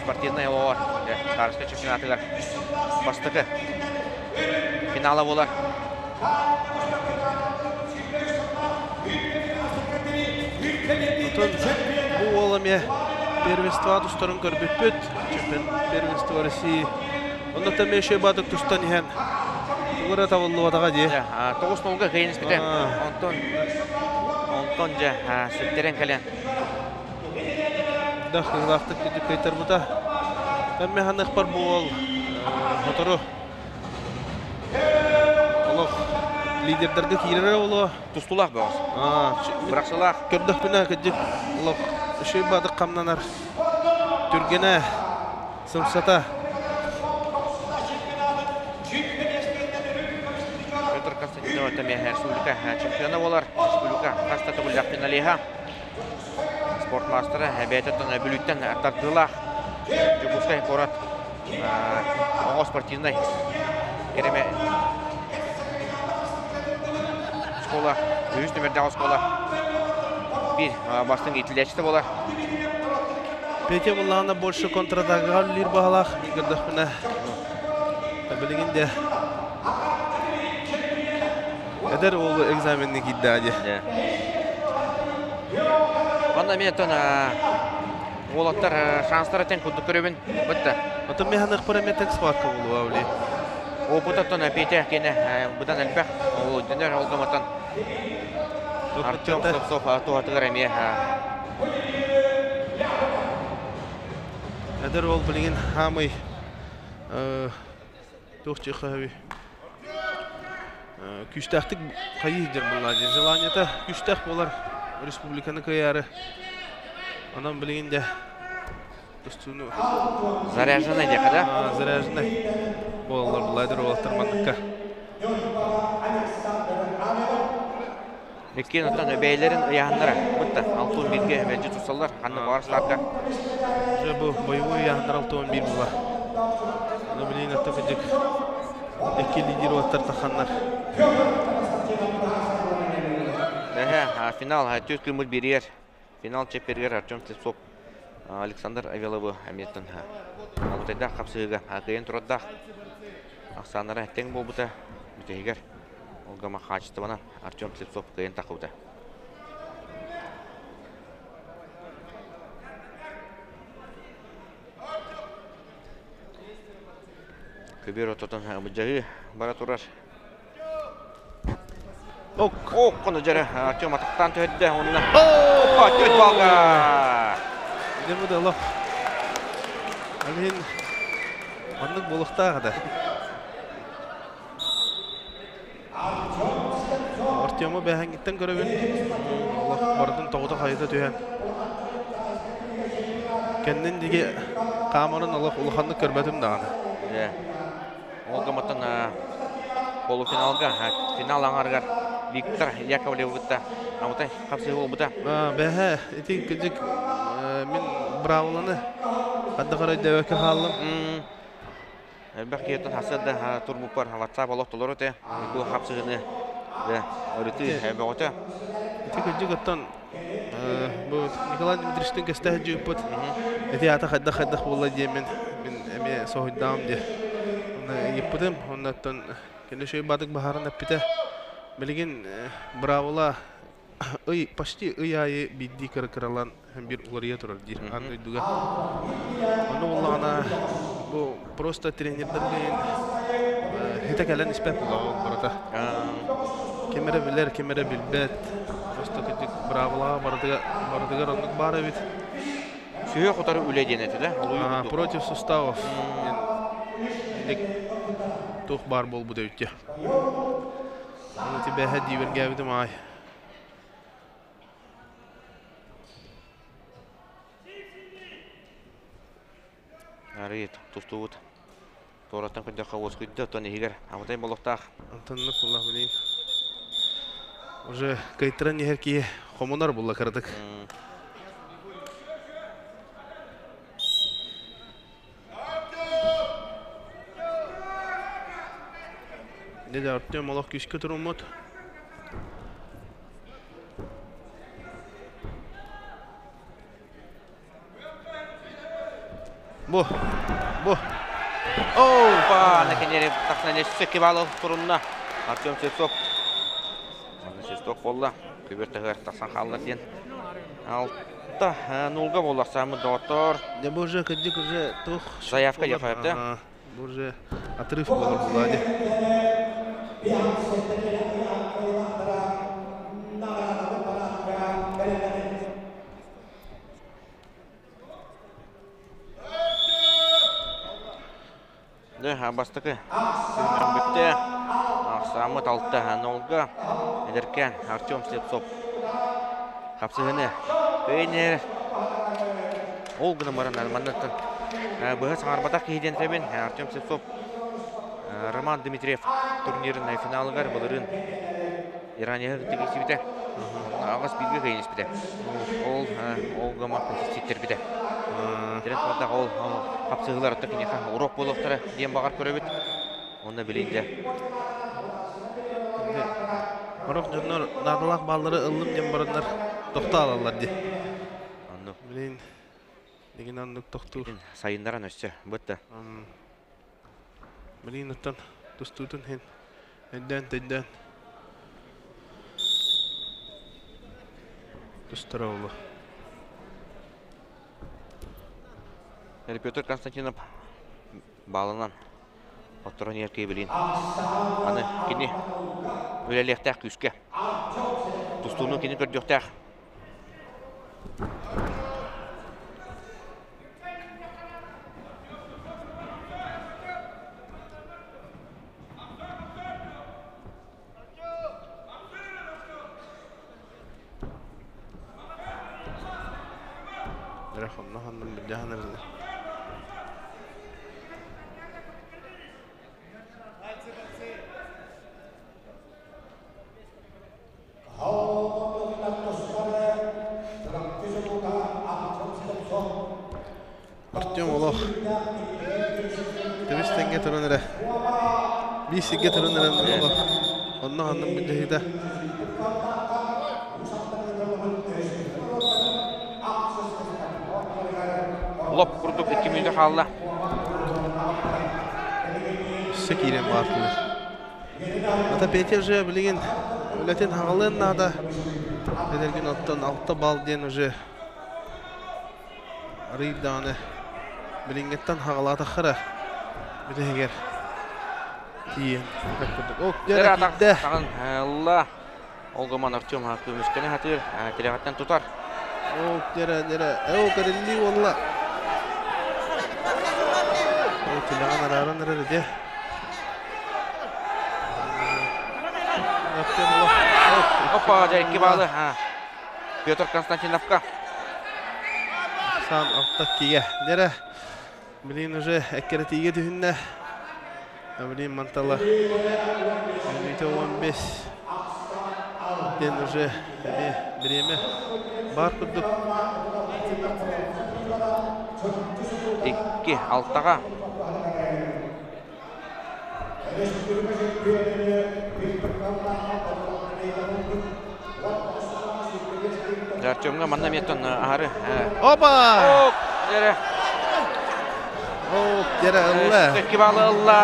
спортивный олар тарысқа чемпионатыға бастығы финалы болар. Bu olame первенство тустарын көрбөппөт. Чемпион первенство России. Онда теме шей бадык тустан иһен. Тугара тавыллы ватага ди. 9-0-га кыйын испите. Онтон же сүттерен кален. Да хылактык дип кайтар бута. Теме ханык бар бол. Мотору. Аллах лидердерге кирere боло. Тустулах бөз. Быраксылах. Көрдөх күнә кедик. Аллах шей бадык камнанар. Түргене сымсата. Петр Константинов теме республика чемпионы болар. Республика кастаты булак финалига. Спортмастера бәйтеттен бүлүттен тартылах. Жубускай корат. Оңо спортивный. Кереме школа, үз нөмірдегі школа. Bir бастың итілдәшті болар. Петя бұлағына больше контратаға үлер бағалақ. Мигірдік міні. Білігінде. Әдер ол экзаменні кейді әде. Онда мен әттен олаттар шанстар әтен күнді көребін бұтты. Отын мен ханық бір әметтік сқуатқа болу әулі. О бұтаттан Петя кені бұдан әлбәқ. Ол дінер олғаматтан Артем Слепцов туғатығыр әме. Әдер ол білген хамый тоқчы қағави. Күштәқтік қайы дер бұлады. Желанията күштәқ болар республиканы қайары. Анан білген де Заряженный дека, да? Заряженный. Болалар бұлайдыр олаттар мандыққа. Меккен оттан өбейлерін ұяғындары бұтты. 6-1-ге бәлжі тұсалар, қанны барыстарға. Бұл бойовой ұяғындар 6-1 бұла. Оны білейін атты көдік. Әке лидер олаттар тақанлар. Финал төз күмір берер. Финал чепергер Артем Слепцов. Александр Авеловы әметтің алытайда қапсығыға қайын тұрады. Ақсанары әттен бол бұта бүтегер. Олғама қачысты бана Артем Слепцов қайын тақуды. Көбер ототын бұджағы бара тұрар. Қоны жәрі Артем атықтан төтті. Опа, төт балға! Демуді Allah. Әлін аңның болықта ағады. Артемі бәхәңгіттен көрігін. Allah бардың тоғыда қайыда түйен. Кәннен деге қамырын Allah ұлықанды көрбәдім дағаны. Олгаматын полуфиналга, финал аңаргар Виктор Яковлев бұтта. Амытай, қапсы ол бұта. Бәхә, еті күдік мен бравыланы қаддықарай дөйкі қалым. Әлбәқ кейттен хасырды турбупар WhatsApp олықтылыр өте. Бұл қапсығыны өріті әбі өте. Еті күдік оттан Николай Дмитриевичтің кәстәхі жүк бұд. Еті ата қаддық болай деймен. Мен әме соғыддағым де. Еппудым, оннаттан кені шөй бадық бағарын әппіті. Білген бравыла почти айы бидді кірі-кіралан бір ұлария тұрар дейір. Аны үйдіға. Оны олағына бұл просто тренердерген хета кәлін іспәп ұлағы барата. Кемері білер, кемері білбәт. Просто күтік бравылаға бардығар онық бары бет. Сүйе құтары үлей денеті, да? Против суставов. Тух бар бол бұда өтте. Оны тебе әді берге әбідім ай. Әрейт, тұсты ұд. Тораттан күнде қауыз күнде, өттен егер. Амытай болықтақ. Антоннық бұлақ білейін. Уже кайттыран егер кие қомынар бұлла кірдік. Неде Артем олақ күшкі тұру мұд. Бұ. Опа, накенері тақсына нешісі кебалы тұрынна. Артем Сельцов. Оны шесток болла. Көбертіғыр тақсан қалылар ден. 6-0-ға боллақ самы доғыттыр. Не бұл же күдік уже тұқ. Заявка яқайып, да? Бұл же отрыв болар бұлады. Бастықы сүйінен бітті. Самыт 6-0-ға әдіркен Артем Слепцов. Қапсығыны көйнер. Ол күні мұрын әлманнаттың. Бұғы саңарбатақ кейден тәбен Артем Слепцов. Роман Дмитриев турнирін финалығар бұлырын Иранияғы тегесі біті. Ағыз білгі қайыныс біті. Ол ғамар контестеттер біті. Дәрен тұрдағы ол қапсығылар ұтты кенеқа урок болуқтары ден бағар көрі біт. Оны білейді. Урок жонлар надалақ баллары ұлым ден барынлар тоқта алалар де. Білейін деген андық тоқтуыр. Сайындаран өсті бұтты. Білейін ұттан тұстуытын хен. Әдден. Тұстыра олы. Петр Константинов балынан отырын еркей білейін. Аны кені өлелектәк күске. Тұстуыны кені көрдіқтәк. Рахымна ханның білдіған әрді. Артем олақ төбестенге тұрын әрі. Бейсеге тұрын әрі олақ. Онна ханның білдігі. Лоп құрдық 2 минуты қалды. Үсі кейлен бартылы. Ата Петер же білеген өләтен хағалын нада. Әдерген оттан 6 бал ден уже рейданы білінгеттен хағалаты қыры. Білегер тиен. Оқ, дәрі кейді. Алла. Олғыман Артем көміскені қатыр. Телеғаттан тұтар. Оқ, дәрі. Әу, кәрілі олла. Телеған араран әрі де. Опа, дәрекке балы. Петр Константиновқа. Сан артақ кейе. Дәрі. Білейін уже әккері тейге түхінне. Аврим Мантала. Elbette 15. Den уже время бар күрдік. 2-6-ға. Артемға манна меттон ары. Опа! Оп! Дері. Оп, дері ұлла. Өткі балы ұлла.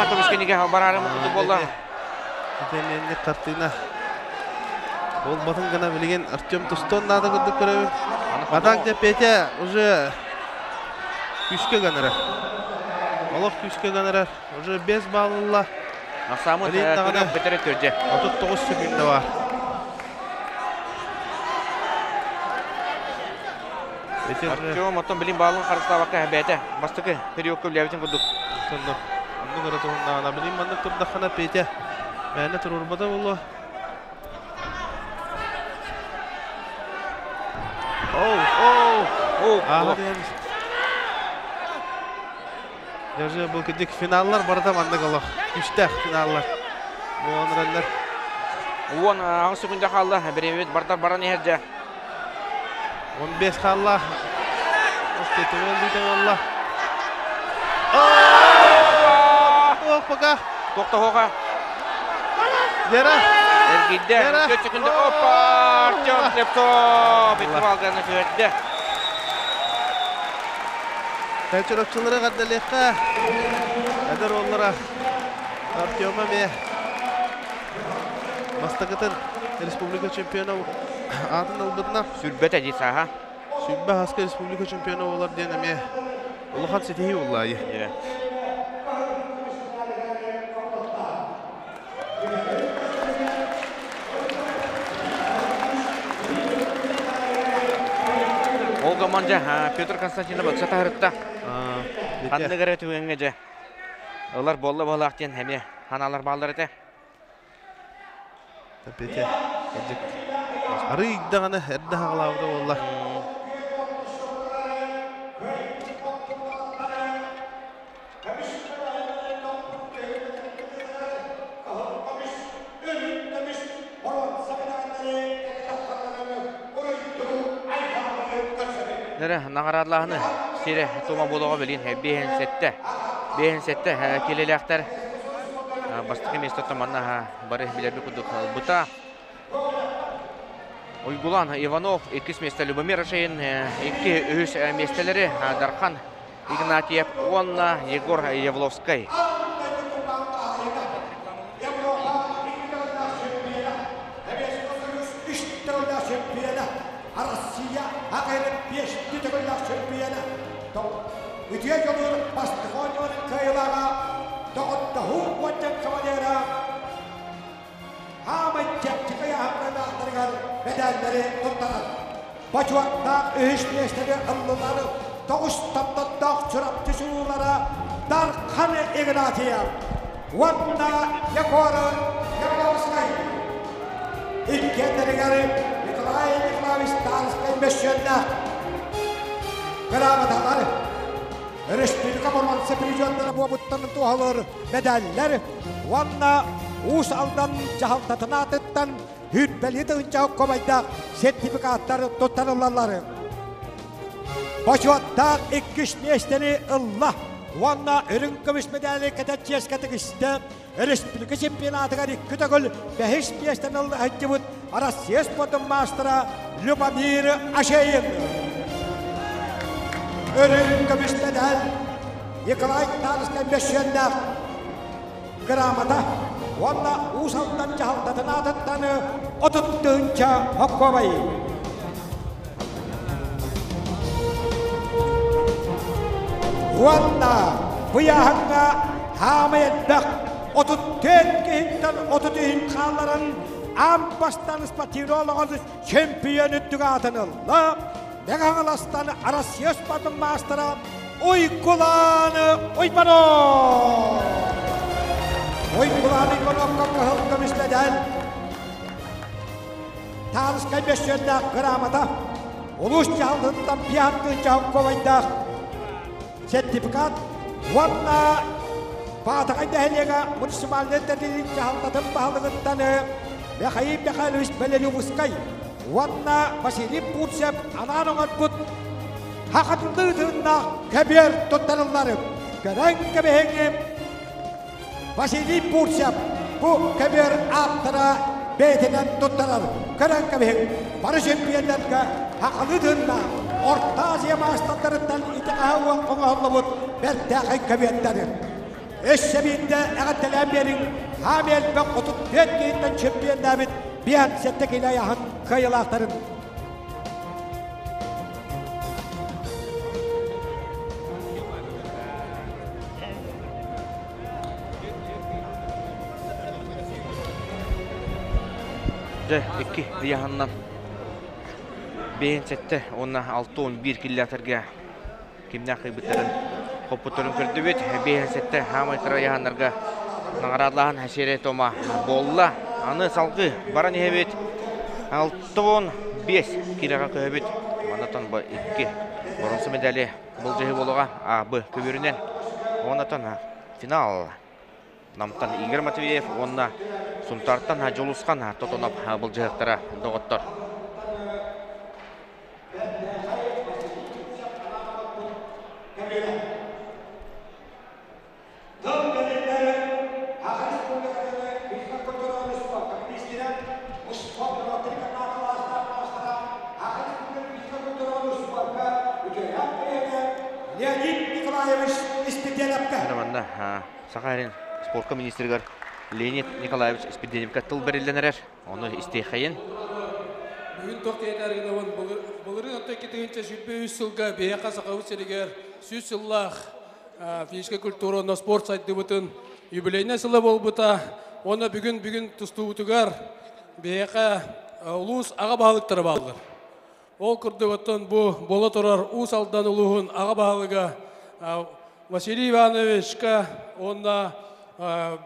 Көмішкенеге барары мұқыды болды. Әтеменді қартына. Ол батын ғана білген Артем Тустон нады күрдік көрәуін. Батан Петя уже күшке ғаныры. Олық күшке ғаныры. Уже 5 балылла. Ақсамы көріп бітірі түрде. 39 секунда бар. Артем оттон білім балын қарысына баққа бәті. Бастықы период көп ләбетін күрдік. Сонда. Онды көрі тұғындағына білім маңдық тұрдаққана Петя. Бәні тұр ұрбада болу. Аға дейміз. Даже бұл күндік финаллар барда маңдық олық. Үштәк финаллар. Бұған рәндер. Уон аңсы күнде қалды. Біремет бардар баран ерді. 15 қалла. Остеті өлдейді олла. Оқ бұға. Тоқта хоға. Дера. Әргейді. 4 секунды. Опа! Артем Клептоп. Бетіп алғаны көрді. Кәлчірөпчілері қаддалеққа. Әдір оллара. Артема ме. Мастағытын республика чемпионы атын ұлбытына. Сүрбет әдей саға. Сүрбе Хаска республика чемпионы олар ден әме. Ұлыған сетейі олайы. Ол команда Петр Константинов өксі тағырытта. Қанды көрі түгенге же. Олар болы болақтен әме ханалар балдар әте. Петя, ары игдағаны әрді ғалауды олла. Нағарадылағыны сері тома болуға білген бейін сәтті келелі ақтар. Бастықы местоттан манна бары білербі күдік бұта. Ойгулан Иванов 2 место Любомир Шейн, 2 үш местелері Дархан Игнатьев, Онна Егор Явловскай. Ütüye yolur bastık oynuyorun kıyılara, doğutta huk vacak kavalera. Hamay cepçikaya hamdana aktırgan bedelleri tuttaran. Başvakta ühüşmeşleri ıllıları, doğuştamda dağ çırapçı şuurlara, Darkanı Ignatiyev. Vanna Yakoru Yavlovskay. İlkenleri garip, Nikolay Nikolaevich Dalskay meşyönler. Kıramadaları. Республика Мурманцы президенттері буабыттарын туғалыр медаллер. Ванна уус алдан жағалтатына атыттан хүтбәлеті үнчағы көмайдақ сертификаттары тұттарылалары. Башуаттақ 2 местені ылла. Ванна үрін көміс медалі кәтәтчі ескәтік істі. Республика чемпионатыға 2 төгіл 5 местен ылды әттебіт Россия спортын мастера Любомир Ашейин. Örün kömüş medal Nikolay Dalskay meşyönler Gramada Valla usaldan cahaldatına atıttanı Otuttuğunca Hokkovayı Valla bu yahanga Hamayetbek Otuttuğun kihinten Otuttuğun kalların Ambastan ispatiri olağınız Şempiyon üttüğü atınırlar Megalastan Arasya Spatın Mastera Uykulanı Uypano Uykulanı Uypano Kahılkamış medal Dalskay meşyönler Gramada Uluş cahaldığından bir hakkın cahıl kovayda sertifikat Vanna Fatih'in dehliğe municipalitetin cahaltatın pahalığındanı Mikhail Mikhailovich Belelyuvuskay Vanna Vasily Bursev ananıngın bud hakatındığına keber tuttanılları Gören kebeğini Vasily Bursev bu keber aptara beytinden tuttanır Gören kebeğini barış empiyenlerine hakatındığına Orta Asya maçlarından itiqahı oңağlı bud bertağın kebeğindenir Eşsebinde ağıttılan berin hamel ve kutup betkeyinden çempiyen David bir an settek ile yahın kayılakların. İki yahandan beyin sette ona 6-11 kilometrge kimden kıybıtların Koputların kürdü büt, beyin sette hamaykıra yahanlarga nağaradlağın haşere toma bolla anı salgı baran ehebet 6-15 kiraga köhebet manatan bu 2 bronze medali bulcayı boluğa abı köbürünen onatan final namtan Igor Matveyev onna suntartan joluskan totonap bulcayıktara doğuttor Сахарин спортка министргер Леонид Николаевич Спиденевка тыл берилденерер. Оны истейхайын. Бүгін тоқтайдарыгына он бұлырын оттой кетігінші жүлбе 3 сылға бейақа сақауы серігер сөз сыллақ физика культура на спорт сайты бұтын юбилейне сылы бол бұта. Оны бүгін тұсту бұтығар бейақа ұлыс аға бағылықтары бағылыр. Ол күрді бұтын бұл бола тұрар ұс алдан ұлығын аға бағылыға Василий Ивановичка онна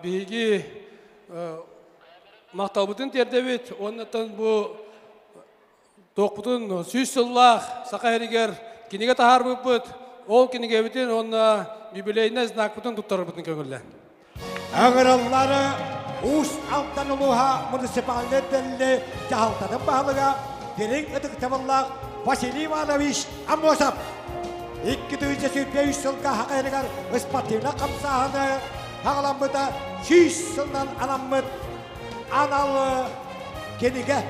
биги мақталбытын тердебет, оннатан бу тоқпытын сүйс сыллах сақайригер кинеге тахар бұппыт, ол кинеге бітін онна юбилейне знак бұтын тұттар бұтын көңілі. Ağıralları Uğuz alttan uluğa municipalitetle cahaltanın bağlığa derin ıdık tavanlaq Vasily Ivanovich Amosov. İki tüyce sütme 3 yılga haqayırgar ıspativna kapsağını haqalanmıda 100 yıldan alanmıd analı kenige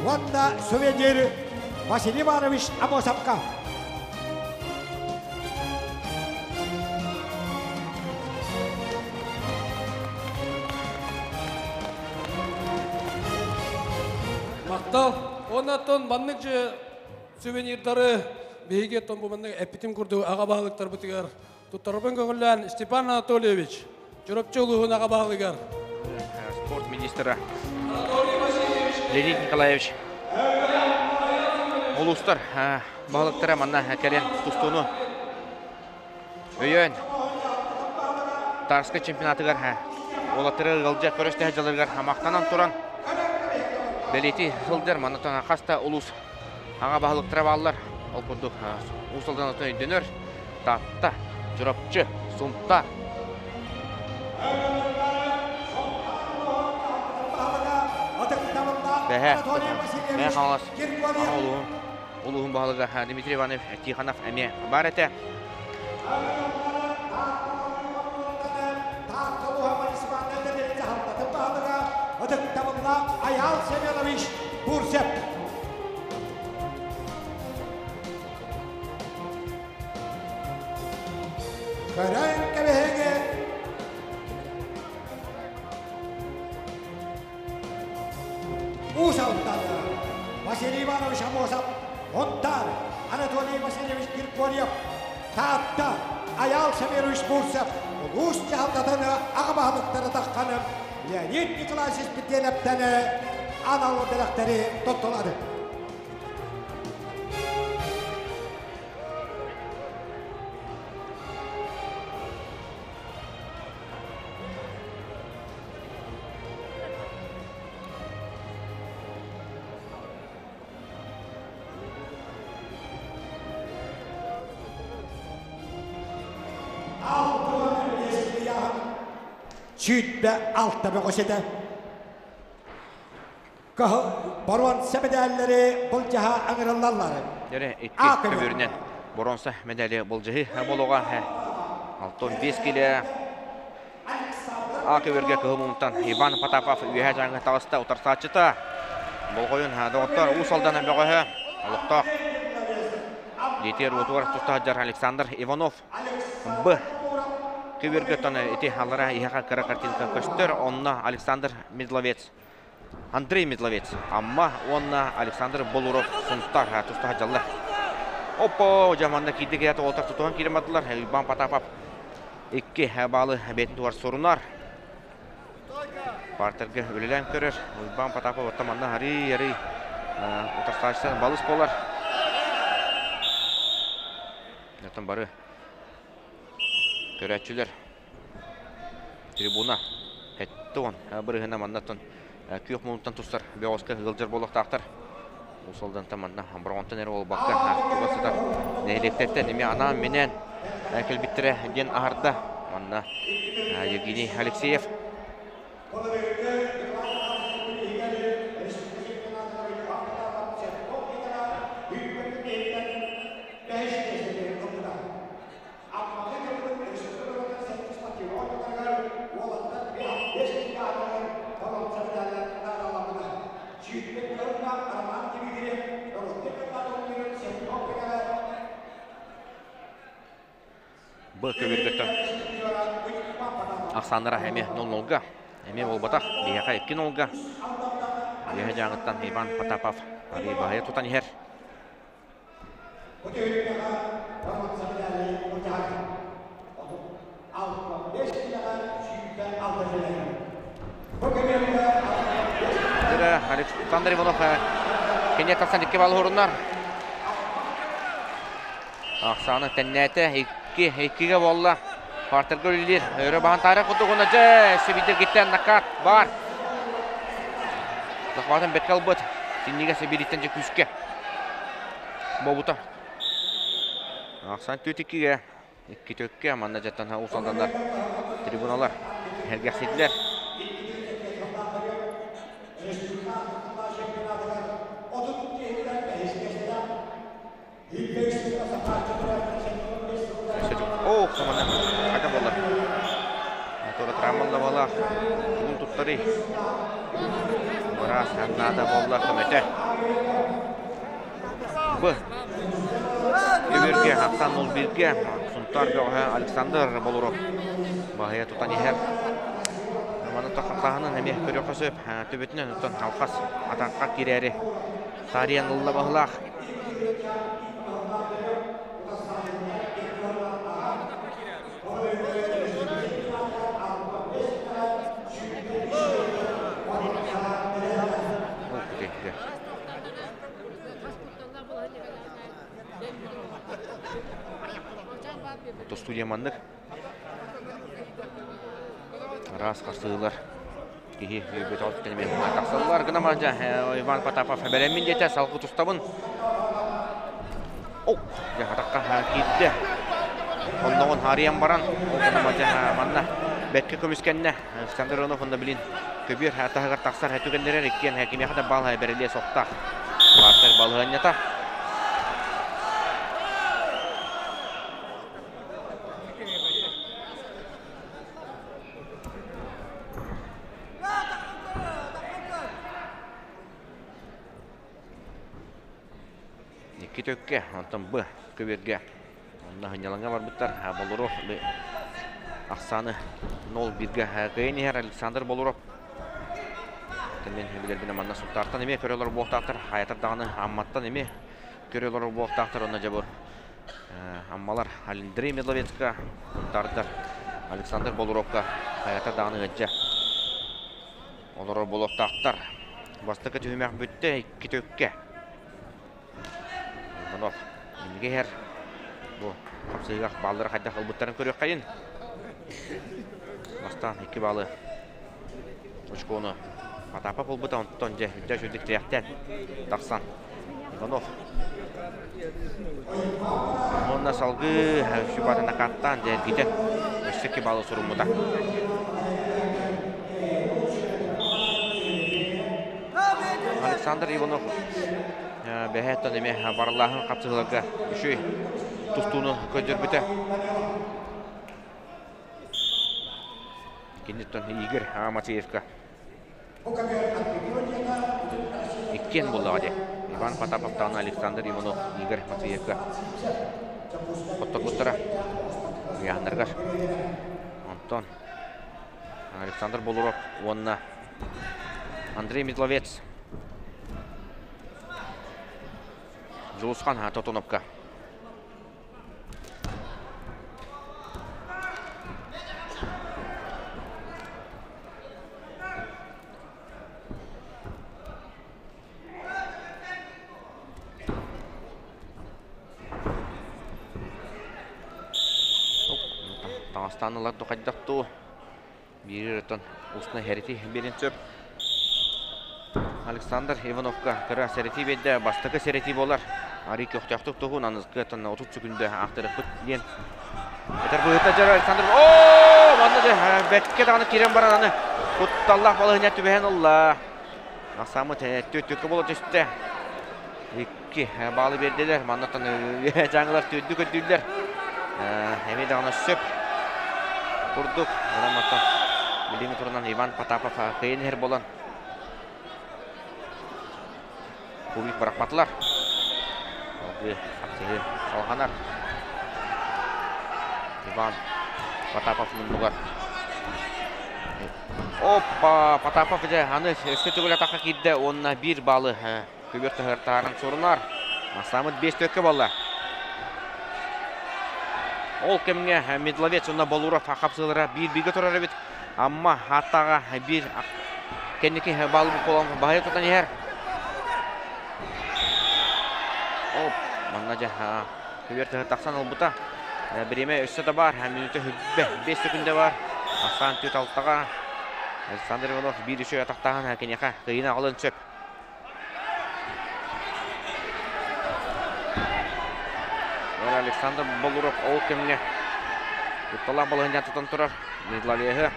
Vanna Sovenyer Vasily Ivanovich Amosovka. Мақтал, оннаттан банныкчы сувенирдары бейге томбуманның әппетім күрді аға бағылықтар бұтығар. Тұттарбын көңіллән Степан Анатольевич, жүріпчі ұлығын аға бағылығар. Спорт министрі Леонид Николаевич. Олустар бағылықтары манна әкелен тұстуыны өйен Тарскы чемпионатығар олатыры ғылжа көресті әжалырғар мақтанан тұран Белети сылдар манатана қаста улус аға бағылықтыра бағылар. Ол күрдік ұсылдан өтін өйденер. Татта, жүрапчы, сұнта. Бәхе, қамалас. Олуғын бағылыға Дмитрий Иванов, Тиханов әме бар әті. Ayal Semyonovich Bursev. Karan kabehenge Usaltada Vasily Ivanovich Amosov Ontar Anatoly Vasilyevich Kirkoryev Tatta Ayal Semyonovich Bursev Rus cahaldatını ağabağlıkları taqqanı Leonid Nikolaevich Spideyev'den analı direktörü tutuladı. Sütbe altta bir koşede. Bronsa medalleri bu jaha ağırlarlar. Dere iki Akın. köbürünen bronsa medali bolcahı boluğa 6-5 kilo. Akıverge kıhımımdan Ivan Patapov üye жаңы tağısta utarsaçıta. Bol koyun doğutlar usaldan böğühü. Alıqtaq. Yeter otuvar tustahajar Alexander Ivanov. B. Kıverge tanı eti hallara ihaqa kara kartinka köstür. Onna Alexander Medlovets. Andrei Medlovets. Amma onna Alexander Bolurov suntar tustahajallar. Oppo jamanda kiddik yatı oltak tutuğun kiremadılar. Ivan Patapov. İki bağlı betin tuvar sorunlar. Parterge ölülen körür. Ivan Patapov ortamanda hari utarsaçtan balış bolar. Yatan barı. Körətçüler. Tribuna. Hetti on. Bırıhına mandatın. Kүйük мұнттан тұстар. Беғосқа ғылжыр болық тақтар. Ұсылдан таманда. Бұрғантан әрі ол баққа. Күбасыдар. Нәйлектетті. Неме анам менен. Әкіл біттірі. Ден ағырда. Манна. Евгений Алексеев. Бұл көбергеттен Ақсандыра әме 0-0-ға. Әме ол батақ. Бияқа 2-0-ға. Бияқа жаңыттан Иван Потапов. Ари бағая тұтан ер. Александр Иванов кене тақсан 2 балы орындар. Ақсаны тәннәті 2-2-ге болла. Партерге өлілер. Өрі бағын тарих құттығына жа. Сөбейдер кеттен накат бар. Дұқватын бәткал бұд. Теннеге сөбейдеттен жа күшке. Бобута. Ақсан 4-2-ге. 2-2-ге. Манна жаттан ұсалдандар. Трибуналар. Әргәкседілер. Oh, kemana? Ada bola. Atau teramal lah bola. Untuk tadi. Beras, ada bola ke mete. Beh. Birge, Hasan 0-1-ge. Suntar bawah Alexander Bolurov. Bahaya tutani her. Mana takahana nemeh körüp kasıp. Töbetine tutan halkas atakka kireri. Tariyan Allah bahlah. Студия мандык. Раз қарсылар. Кеге өбет алып кенемен тақсалылар ғына мanja Иван Потапов бәрәмін жете салқы тұстабын. Оу, атаққа кейтті. Ондағын Хариян баран. Ғына мanja манна бәтке көміскенне. Александр Иванов онда білін. Көбір атағығар тақсар әтігендерер еккен әкеме қада бал бәреле соқтақ. Бартар балығын ята. Tökke, antam B köberge. Onda hanyalanga var bitar. Bolurov Ақсаны 0-1-ге кайын ер Александр Болуров. Темен билер бине манна суттартан эме көрөлөр боктактыр. Хаятыр даганы амматтан эме көрөлөр боктактыр. Онда жабыр. Аммалар Андрей Медловецка тартыр. Александр Болуровка хаятыр даганы гыжа. Олор болоктактыр. Бастыкы түмөк бүтте 2-2-ге. Иванов Ингер bu kapsayıga balları hayda kılbıtların körüyor kayın. Bastan 2 balı. Uçkonu Patapov kılbıta ontonca hüdde şöldük triyakten. Taksan Ivanov. Onunla salgı şu batına kattan der giden. 2 balı sorumluda. Александр Иванов бәһәттен эме барлаһын катсыларга үшүй тустууну көдөрбүтө. Кенеттен Игорь Матеевка. Иккен болды. Иван Потаповтан Александр Иванов, Игорь Матеевка. Коттор-коттора. Яндыргар. Антон. Александр Болуров. Онна. Андрей Медловец. Жулусхан Тотоновка. Таңстанылар тоқайдақту. Бері рөттен ұсына хәріті берін сөп. Александр Ивановка кіра сәріті беді. Бастықы сәріті болар. Ари көқтяқтық тұғын анызғы тұнна 30 секунды ақтырық бұт ден. Әтір бұйытта жары Александр. Ооо! Манды бәтке дағаны керен баран аны. Құтталлақ балығын әтті бәйін Алла. Ақсамы төттікі болу түсті. Екі балы берділер. Мандықтан жаңылар төдді көттілдер. Әме дағына сөп. Құрдық. Ораматтан. Біліңі тұрынан Иван Потапов қиын әр болан. Публик барақпатылар. Салғанар. Иван Потаповның бұғар. Опа! Потапов аны өске түгіл атаққа кедді. Онына бір балы көберті ғыртағының сұрынар. Масамыд 5 төккі балы. Ол кемге Медловец онына Болуров ақапсылыра бір-бірге тұрар өбет. Амма аттаға бір кәнеке балы бұл қолан бағайы тұтан ер. Оп! Манна жа көберті ғыртақсан ол бұта. Біреме өсі де бар, минуты 5 секунде бар. Асан төт алтаға. Александр Иванов бір үші атақтаған кенеқа қиына қалын сөп. Александр Болуров ол кемге ұтталақ балығын тұтан тұрар. Медлалиығы.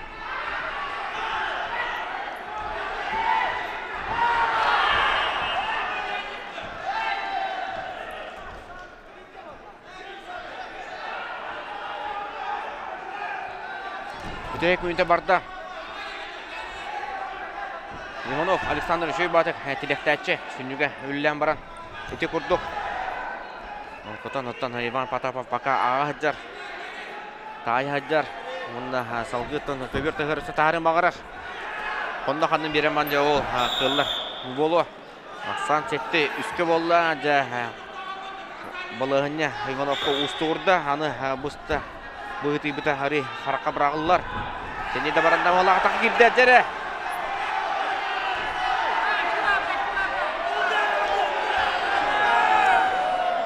Үтек мүнті барда. Иванов, Александр үшөй батық тілектәтші. Сүнніге өлілен баран. Үтек ұрдық. Оттан Иван Потапов пока аға хаджар. Тай хаджар. Онда салғыттан төбер тұғырысы тағырын бағырақ. Қонда қанның береман жа ол қыллар болу. Ақсан сетті үскі болла. Балығыне Ивановқа ұсты ұрды. Аны бұсты. Бұғыты бұта әрі қараққа бірағылар. Сене де баранда олаға тақы кірді әдері.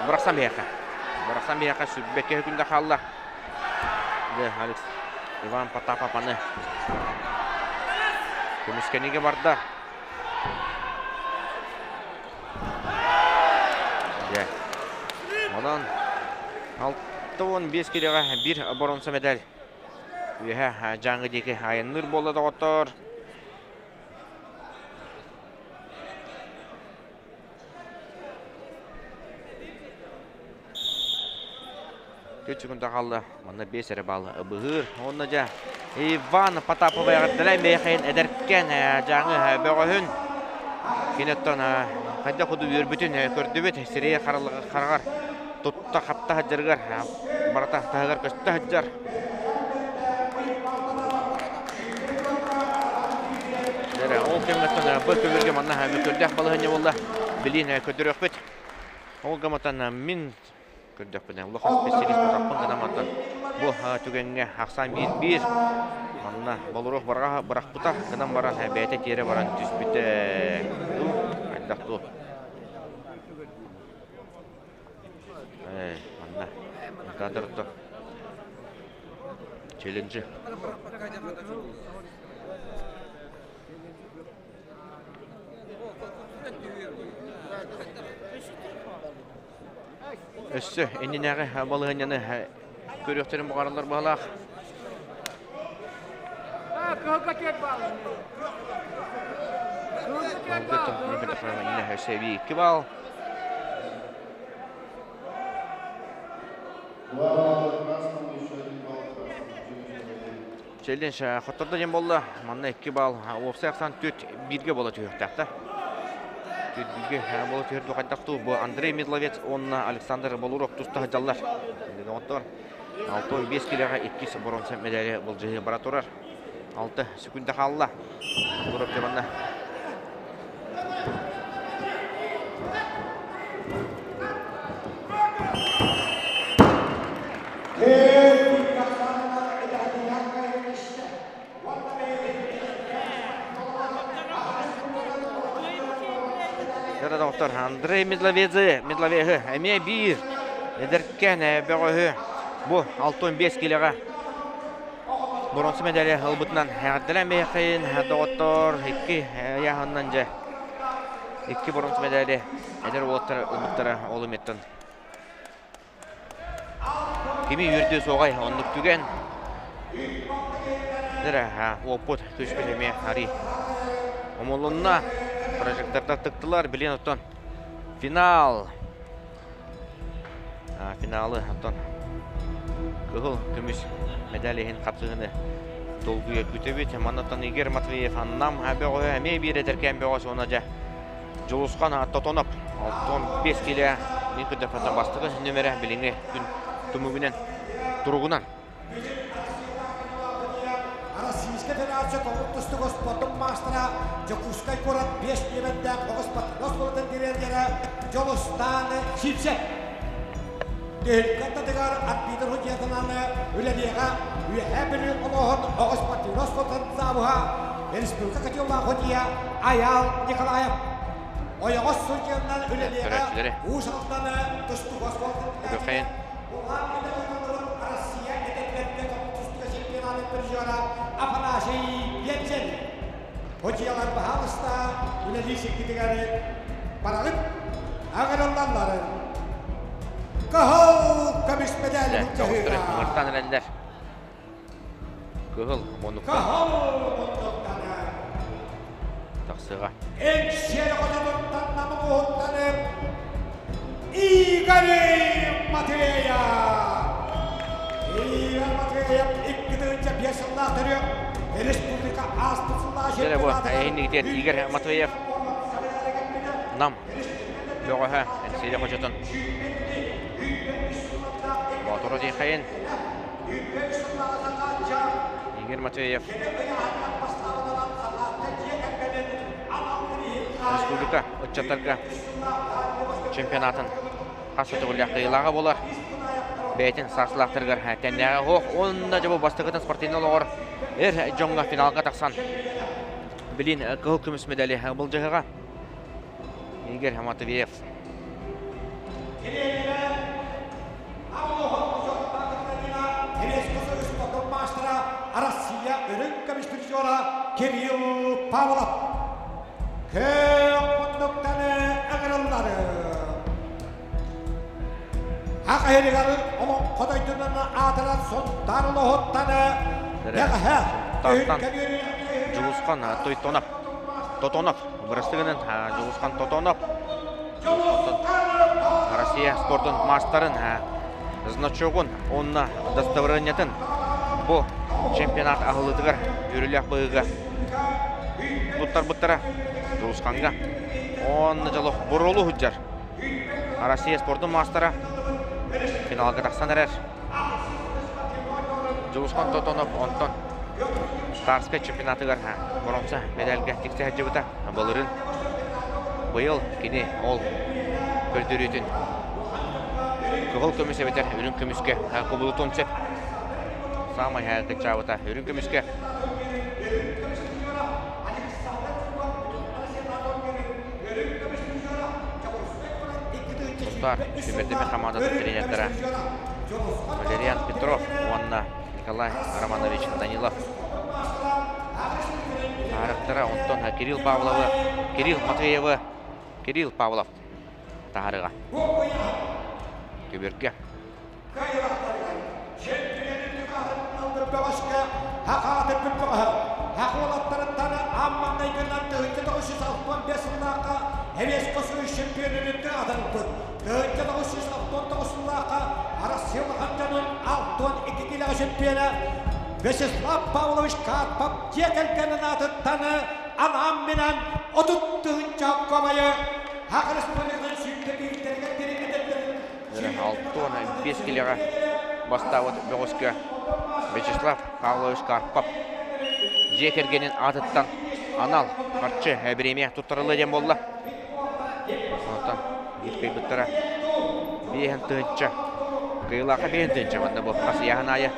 Бұрақсан бейеқа сүрбекке хүкінде қалылар. Иван Потапов аны көміскенеге барды. Одан 6-15 кереға бір бұрынсы медаль. Жаңғы деке айыныр болады отыр. Төт секунда қалды. Мұнда 5 әрі балы бұғыр. Онда жа Иван Потапов аяғыттылай бейқайын әдірткен жаңы бөғіхін. Кенеттен қайда құды өрбітін көрді бет. Сірeye қарағар. Тұтта қапта хаджарғар. Барата тағығар көсті хаджар. Ол кеметтен бұл көберге манна көрдіқ балығыне болды. Білейін көдір өкпет. Ол ғаматтан мен көрдіқ білен. Лұқын специалист бұтақпын ғанаматтан. Бұл түгенге ақсан бір. Манна болуруқ барға бұрақ бұта. Ғанам баран бәйті тері баран түс біті. Айдақту. Манна қадырды. Челленджі. Өссі, әненәғі балығын көріқтерін бұғарылар бағалақ. Kehebatan. Oldu Olympiada'da yine seviye 2 bal. Challenge xottorda jem boldu. Manna 2 bal. Offside 4-1-ге болот юктакта. 4-1-ге болот юрду кайдактуу. Бу Андрей Медловец, онна Александр Болуров туста жаллар. Оттор 6-5 килога 2 бронза медали болжы бара турар. 6 секунда қалла. Болуров жабанна. Доктор Андрей Медловезе, әме бир. Эдеркен бөгөһү. Бу 6-5 килога. Бронза медали албытынан хәддәләмәй кыйын, доктор 2 яһаннан же. 2 бронза медали. Эдер улмыттары олыметтен. Кими үрдү согай онлук түген. Дәре опыт көчпелеме ари. Омолунна прожекторда тыктылар, билен оттон. Финал. Финалы оттон. Кыгыл күмүс медалиһин катыгыны долгуя күтөбүт. Манаттан Игорь Матвеев аннам абөгө эме бир этеркен бөгө сонажа. Жолускан тотоноп 6-5 киле никде фата бастыгы нөмере билиңе күн тумугунан туругунан. Российская Федерация Толуктустук спортун мастера Жокускай Курат 5 евенде Огоспат Росполден директора Жолустаны Шипсе. Дерката дегар Атбидер Худжетананы Үлелега Үйәбілі Олоғын Огоспат Росполден Забуха Республика Катюла Худия Аял Николаев Ойоғыз Суджетанан Үлелега Ушалтаны Тустук Росполден Россия Эдекетте Толуктустук чемпионаты Пержора Афанасий Янчен. Hocalar bahalista Üleli sekreterleri Paragıt Ağırlanları Kahal Kamış medali Çavuşturuk Mırtan erenler. Kıhıl monukta. Kahal monuktanı Taksıға. En şeri hocamından namı muhuttanı Igor Matveyev. Igor Matveyev 2. piyasında duruyor. Respublika Astufullah Dere bu eğinlikten Igor Matveyev. Nam. Böğühü. Enseyli hocadan. Baturu deyxayın. Igor Matveyev. Respublika Uççatarga чемпионатын қасыты бұлақ қиылаға болар. Бәйтін сарсылақтырғыр тәннәға хоқ. Онында жабы бастығытын спортейін олығыр. Жоңға финалға тақсан. Білін қығыл күміс медалі бұл жағыға. Игорь Матвеев. Россия өрінкіміс призера Кирилл Павлов. Көппіндіктені әңірілдері. Ақайрығары оның қодайтынын атыран сондарылы хоттаны. Жулусқан Тотонов. Вырыстығының Жулусқан Тотонов. Россия спортын мастарын значогын онына доставранетін. Бұл чемпионат ағылыдығыр үрілік бұйығы. Бұттар-бұттара Жулусқанға. Оны жылық бұрылы хүджар. Россия спортын мастары финалға тақсан әрер. Жулусқан Тотонов онтон Старскай чемпионатыгар бронза медальга тиксе хаджыбыта болырын. Быйыл кини ол көрдүрүтүн. Кыгыл көмүс эбетер үрүн көмүскө кубулутун сеп. Самай кычабыта үрүн көмүскө. Достар, Сибирдеме командасы тренерлері Валериан Петров, Уанна Николай Романович Данилов. Тарықтыра Антон Кирилл Павловы, Кирилл Матвеевы, Кирилл Павлов. Тарыға. Көберге. Heves koşu şampiyonluğunda adıldı. Dönce 969 yıllığa Arasya Hancan'ın 62 kilo şampiyonu Vyacheslav Pavlovich Karpov Yekelken'in adıttanı anam menen 30. Kovayı Hak Respublika'nın şimdi birliklerine Yine 5 kiloga bastavut Begoska Vyacheslav Pavlovich Karpov Yekelken'in adıttan anal karşı biremiye tutturuldu den boldu. Ondan bir kıybetlere bir tınca kıyılaka bir tınca banda bu kasıyahan ayı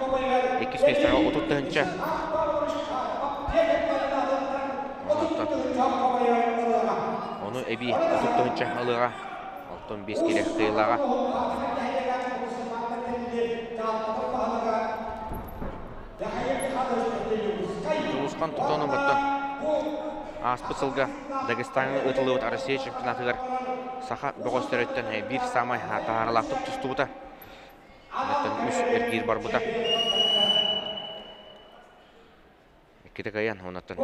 2 metre 30 tınca. Ondan onu ebi 30 tınca alığa 65 kilo kıyılağa. Узкан тутону баттан аспысылга Дагестанның ытылыбыт Россия чемпионатыгар саха бөгөстөрөттөн бир самай тааралактык тустубута. Меттен үс эргир бар бута. Кете каян онаттан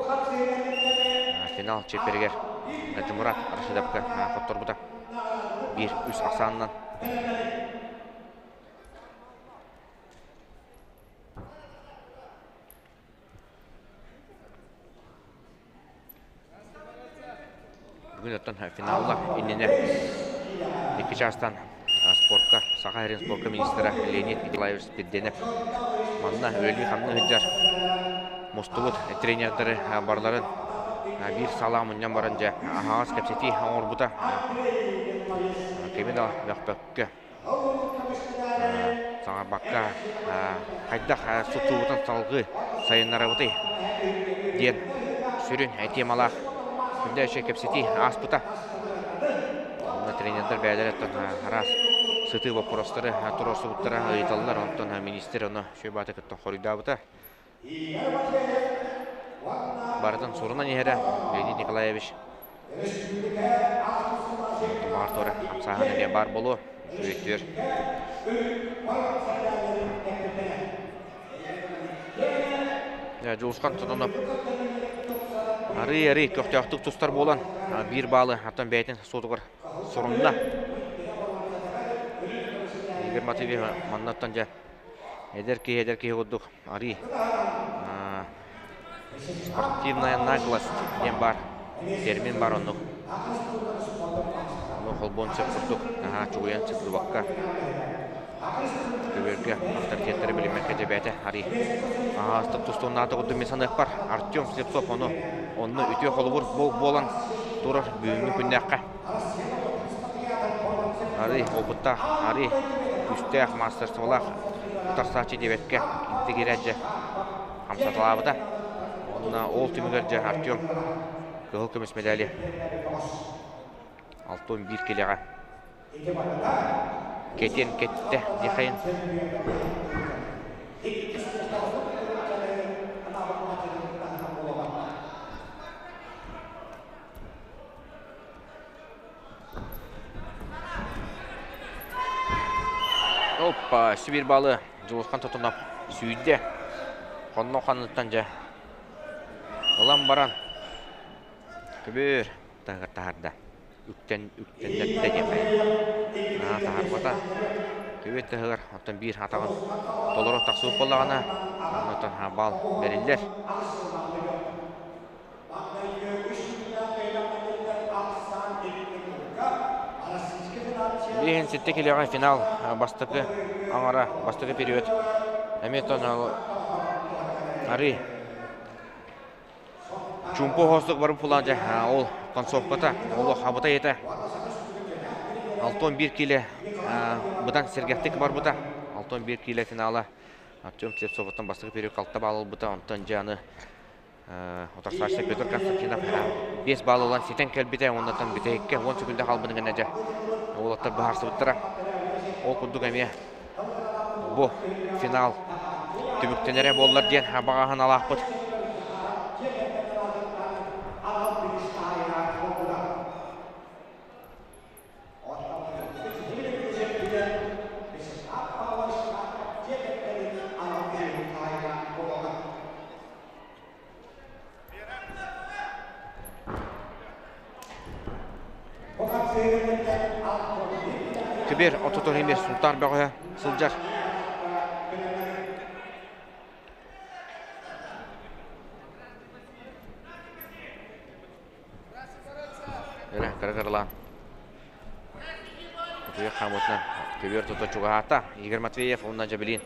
финал чепергер Гаджимурат Рашидовка хоттор бута. Bir üst aksanından. Bugün ötten finallar inine iki çastan sportka Sakharin sportka ministri Leonid Nikolaevich Spiddenep manna öyle hamны hıcar Mostubut trenerleri barların bir salamından barınca ahas kapseti orbuta kemida yakpakka sana bakka kayda sutubutan salgı sayınlara buti diyen sürün etemalar Şimdi şey kapseti asputa. Onu trenerler beylerden ras sıtı vaporosları turosu butlara ayıtallar ondan minister onu şey batı kıttan koruyda buta. Baradan soruna nehre Leonid Nikolaevich. Var tora sahanı ne bar bolu sürekli. Ya Joşkan tutunup Arı köfteyaktık tuzlar bolan bir bağlı hatan beytin soğuduğur sorunla. Eğer motivi manattanca eder ki olduk arı sportivnaya naglast diyen var termin var onu. Onu kolbon çıkırdık. Çubuyan çıktı bakka. Köberge avtoritetleri bilinmek edebiyatı arı. Astık tuzluğun adı kudu mesanık var. Artyom Slepsov onu ütüye kolu bolan durur büyümlü künnekka. Arı oputta, arı üstte mastersı olaq. Utarsaçı debetke inti girece hamsatılağı da. Onunla ol tümügerce Artyom kıhıl kömüs medali. 61 kiloga. Keten kette dikhayin. Hoppa, Sibir balı Joşkan tutunap süydü. Konno kanıttanca. Ulan baran. Köbür taharda. Üktendekte depay. Tahar bata. Köbür tahar haftan bir hatağın doloro taqsup bolağına. Ondan bal verirler. Bihen 7 kiloga final bastıkı angara bastıkı periyot. Emeton arı Чумпо хостук барып пуланжа ол концовката ол хабыта ете 61 киле бұдан сергектік бар бұта 61 киле финалы Артем Слепцовтан бастығы период калтта балыл бұта онтан жаны Отарсашты Петр Константинов 5 балылан сетен кәлбіте ондан бітейікке 10 секунда қалбының әнәжі олаттар бағарсы бұттыра ол күндік әме бұл финал түміктенері болылар ден бағағын алақ бұд Kübir ototor emir Sultan Böğe Sılcar. Öyle kırgırlan. Tuya kamutnan Kübir tutu çuğa hatta Igor Matveyev ondan Jabilin.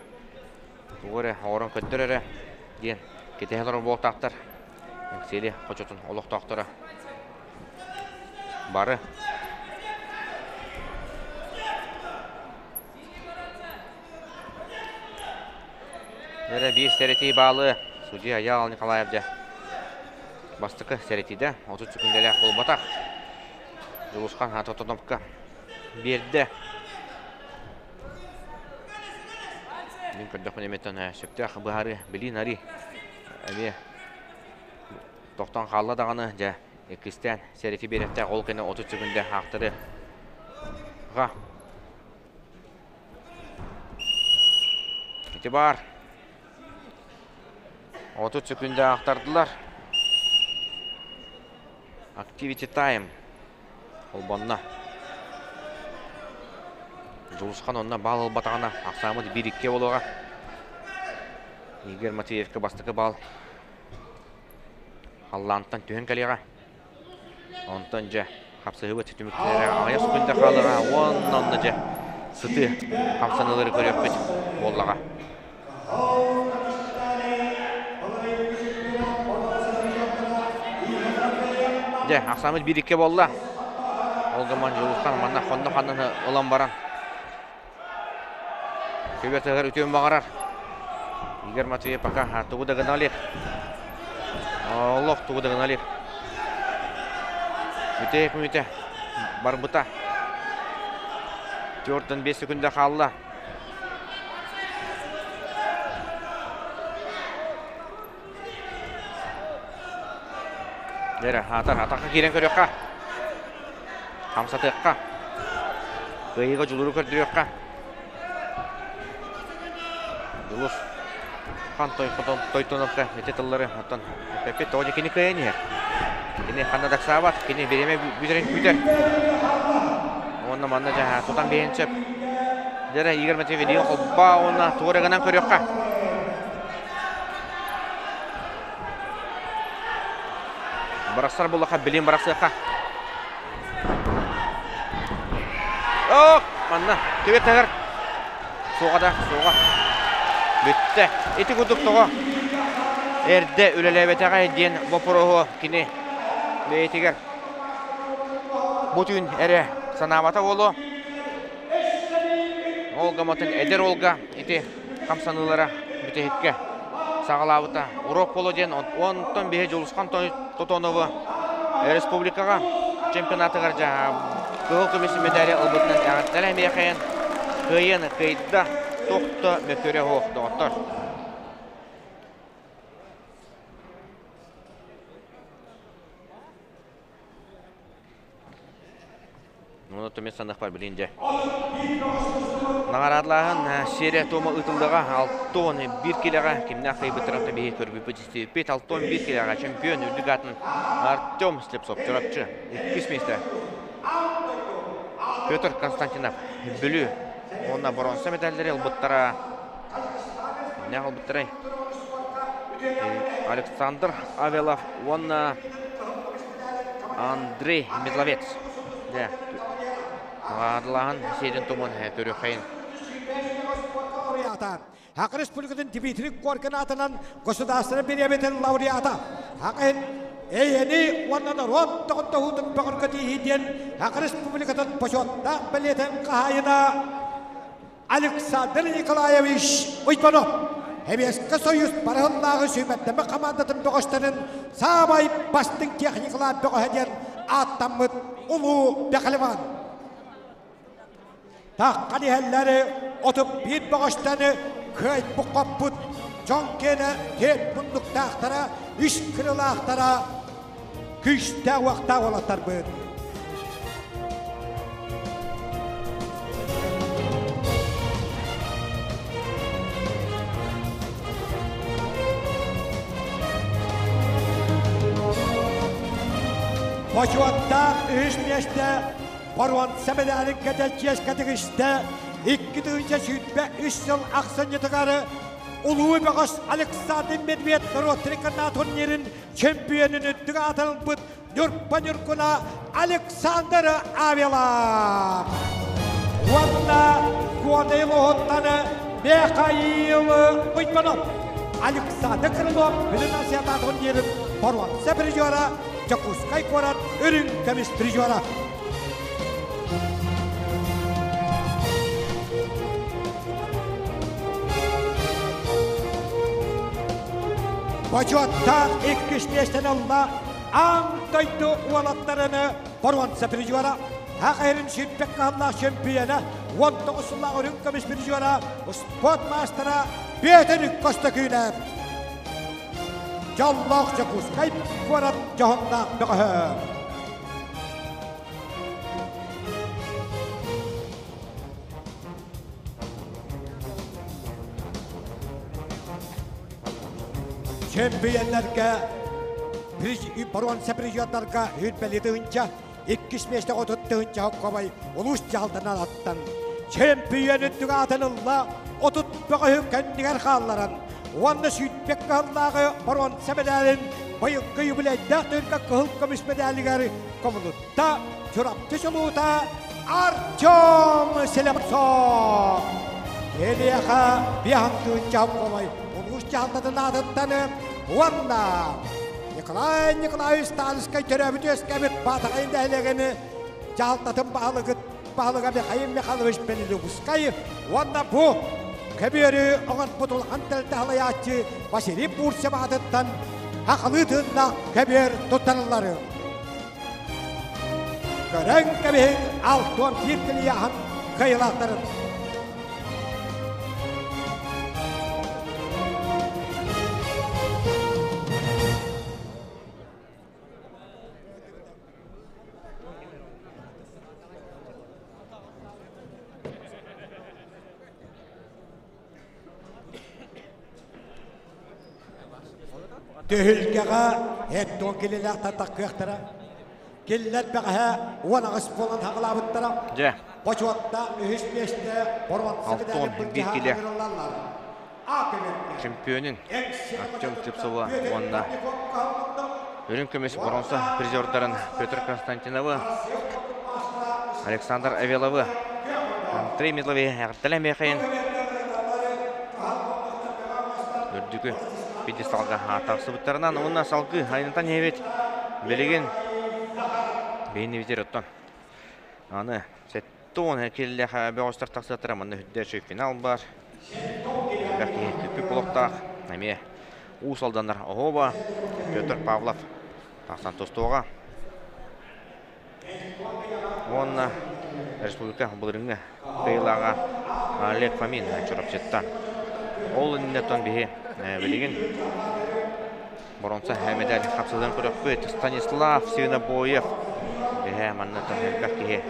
Tuğure orun köttürere diyen keteheler bol taktır. Seli koçotun oluq taktırı. Barı. Nere bir sereti bağlı. Suci Ayal Nikolayev'de. Bastıkı seretide 30 sekundeli kol batak. Juluskan Hatotonovka. Birde. Min kördük menemetten söktük bıharı bilin hari. Abi. Toqtan qallı dağını ja Kristyan sereti berette qol kene 30 sekundde haqtırı. Ға. İtibar. 30 sekundde aktardılar. Activity time. Olbanna. Juluskan onna bal batağına aqsamı 1-2 oluğa. Igor Matveyev'ke bastıkı bal. Hallantan tühen kaliga. Ondan ja kapsahıbı tütümüklere aya sukunda qalıga. Ondan ja sıtı kapsanıları görüp bit bollaga. Ja aqsamı 1-2 bolla. Olgaman Juluskan manna xonda xanını olan baran. Köbetəgər ütüyün bağırar. Igor Matveyev paka tuğu da gınalir. Allah tuğu da gınalir. Üteyek mi üte? Barbuta. 4-5 sekunda qaldı. Dere ataka kiren körüyokka. Kamsatıqqa. Kıyıға juluru kördürüyokka. Julus kan toytonovka metetallары аттан пепе тоне кини кыйны. Кини ханадак сабат, кини береме бүдерен бүтер. Онна манна жа тотан бейенчеп. Дера Игор Матвеев диен колба онна туурагынан көрөкка. Бараксар булака билим бараксыка. Ок, манна төбет тагыр. Сугада, суга. Bitti. İti kuduktuğu. Erde ülelebetege diyen bopuruğu kini. Beytiger. Bütün ere sanavata olu. Olga matın eder olga. İti kamsanılara bütehitke. Sağlavıta. Urok olu diyen. Ondan bihe Juluskan Totonovu. Respublikaga çempionatı garca. Kıhıl kümesi medali albıtından ağıtlar emeyekayın. Kıyın kıyıda. Toqta mököre hoq dağıtlar. Bunu tüme sanıq var bilince. Nağaradlağın seriya toma ıtıldığa 6 ton 1 kiloga kimna kayıbı tarafta bir körbi pütüstü. 6 ton 1 kiloga çempiyon ürdügatın Artyom Slepsov çorapçı. İkismeyste. Petr Konstantinov bülü. Onda bronza medalleri albıttara. Ne albıttara? Aleksandr Avelov, onda Andrei Medlovets. De. Adlahan Seydin Tomun körü kayın. Hak Respublika'nın Dmitri koordinatının Gosudasını Biryabet'in laureata. Hakın eyeni ondan rontoğunda hudun bakırkati hidyen Hak Respublika'nın poşotta belirten kahayına Alexander Nikolayevich Uypanov. Hebeska Soyuz Barahınlağı Sümetleme Komandatın Böğüstanın Sabay Bastın Tekniklar Böğüheden Atamıt Ulu Bekalivan. Takkani helleri otup bir Böğüstanı köy bu kaput Çonkene tet bunduk dağıtara, üç kırılı aktara güçte vakta olatar buyur. Poçuvatta üç meşte Baruan Semedal'in kadelçiyes kategoriste 2. sütbe 3 yıl aksan yetegarı Ulu Beğos Aleksandr Medved Rotrikana turnirin çempiyonunu dıgatın bıt Nürkuna Aleksandr Avila. Vanna Kuadaylı Hottanı Mikhail Uymanov Aleksandr Krylov Bilin Asiyata turnirin Baruan Seprijora Jakuskay Koran Ürün Kamis Prijora. Bacuatta ilk işleşten Allah Antaydı uvalatlarını Baruansa Prijora Hakirin Şirpek Kahla şempiyona Vanta usulla Orun Kamis Prijora Spotmaster'a Beterik Kostaküyle Jallah Jakuskay Koran Jahanda Bekahı Çempiyonlarga Baruan Seprijotlarga hütbelediğince İkis meşte oturttuğunca hokkabay Ulus caldından attan Çempiyonu dıgatınılla Otuttuğu kendiler halların Vanna sütbek kallağı Baruan Sepedal'in Bayıkkı yübüleyde Türk'e kıhılkamış medaligar Komulutta Çoraptı çoluğuta Artyom Selemtsov Geliyaha bir hantığınca hokkabay Caldadın adettanı Vanna Nikolay Stalskay töröbütü öskabit Batağın dəhlegini Caldadın bağlığa bir Hayim Mikhailovich Beniluvskay Vanna bu Kebiri oğan putul antel tahlayatçı Vasili Bursa adettan Haqlıtında kebir tutanılları Gören kebihin altın bir kiliyahan kıyılatların Tühülkeğe etton kililer tatakıqtıra. Killer beğe wana ıspolan haqlabıttıra. Ja. Başvatta ühüsmeşte Baruan Sepedal'in bir kile. Çempiyonun Artyom Klipsova Vanna. Ürün kömesi Baruansa prizorların Petr Konstantinov'ı Aleksandr Avilov'ı Andrei Medlov'ı Ertelemeyken Ördükü Pedestalga ataqsı бұттарынан онна салғы айнытан ебет білеген бейінне бетер оттан. Аны сәтті оны келі бәғыстар тақсатыра мұнда хүддер финал бар. Бәқи көпі бұлықтақ. Әме ұсалдандар Оғоба, Петр Павлов тақсан тостуға. Онна республика бұлырыңы қиылаға Олег Фомин чұрап жеттан. Ол үннеттен бейі білеген Baruansa medal kapsadan көрөппөт Станислав Синобоев беге маннатан бәкке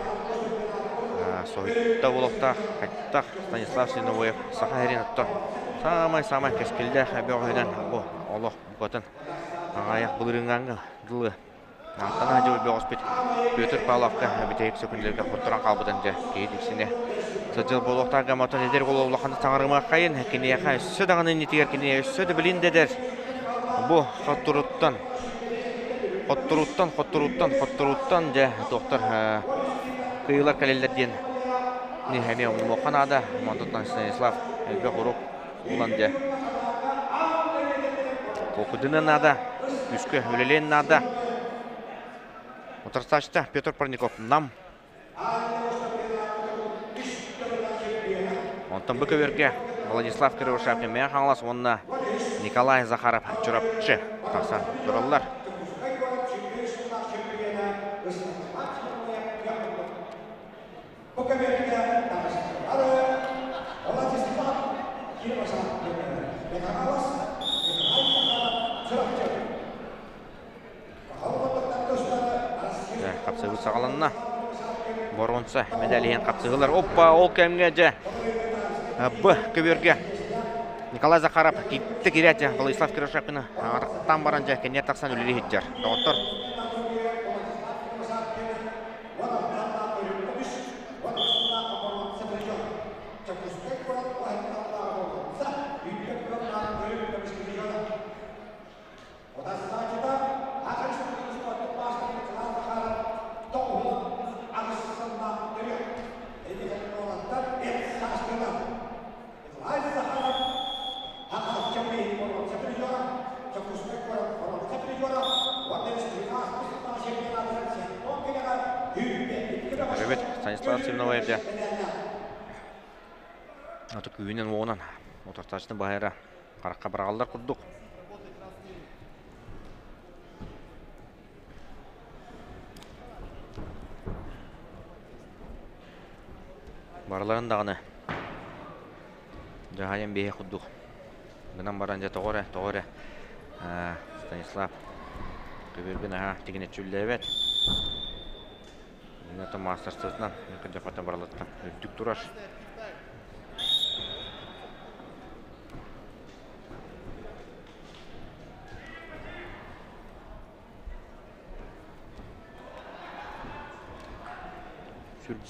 сойытта болуқтақ қайттақ Станислав Синобоев сақайрин отты самай кескелді беғайдан олық бұқатын ағаяқ бұлырыңғанғы жылы ақтан ажы беғоспет Петр Павловқа бітейік сөкіндерге құттыран қалбыдан жа кейдіксіне Сыджыл болуқтағы матон едер қолуылықанды таңырыма қайын кенеяқа үсі дағының нетігер кенея үсі ді білін дедер Бұ қоттыруттан жа доқтар қиылар кәлелерден нехеме ұмоқан ада Мандотан Станислав әлбе құруқ ұлан жа Қоқыдынан ада үскі өлелен ада Отырсташта Петр Парников нам Онтан бұ көверге Владислав Кривошапин мен қаңлас онына Николай Захаров чурапчы тақсан тұралар. Қапсығы сағаланына Baruansa medaliyen қапсығылар. Оппа, ол кәмге жа Б көверге Николай Захаров кетті керет Владислав Кривошапина арықтан баран жа кенет тақсан өлері хеджар. Доғыттыр. Evet, Станислав Симноваев да. Аты күйінен оғынан отарташының байыра қараққа бірағалдар құрдық. Барыларын дағыны жағайын бейе құрдық. Гынан баран жа тоғыры. Станислав көберген аға тегіне чүлі әбет. Минаты мастырсызынан мүмкін жапатын баралаттан өттік тұрар.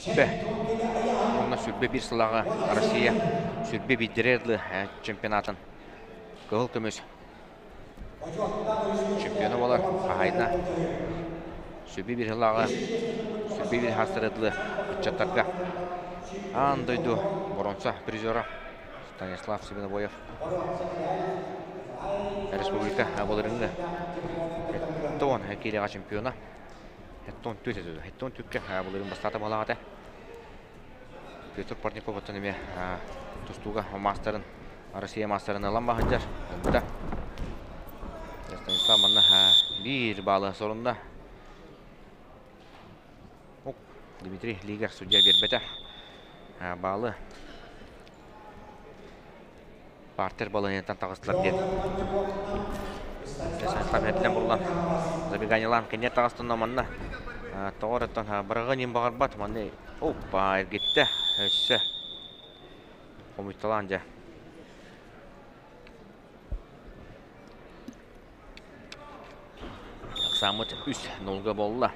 Сүрбе. Онна сүрбе бір сылағы Россия. Сүрбе биддерерлі чемпионатын. Кығыл көміз. Чемпионы болар. Қағайдына. Сүрбе бір сылағы. Сүрбе бір хастырыдлы. Үтчаттарға. Андойду. Боронса призера. Станислав Симноваев. Республика болырыңғы. Әттон әкелеға чемпиона. Әттон төт әзуді. Әттон түкке болырың бастаты балағады. Петр Парников оттан еме тұстуға мастерін, Россия мастерін алан бағындар. Бұда. Станислав манна бір балы сорында. Дмитрий Лигер судья бербеті. Балы. Партер балы ентен тағыстылар деді. Станислав әтілен бұрылан. Забеганилан кенет тағыстын манна. Тоғыр әттен біріғы нем бағар бат. Манны опа әргетті. Өссі. Қомытталан жа. Ақсамыт 3-0 болыла.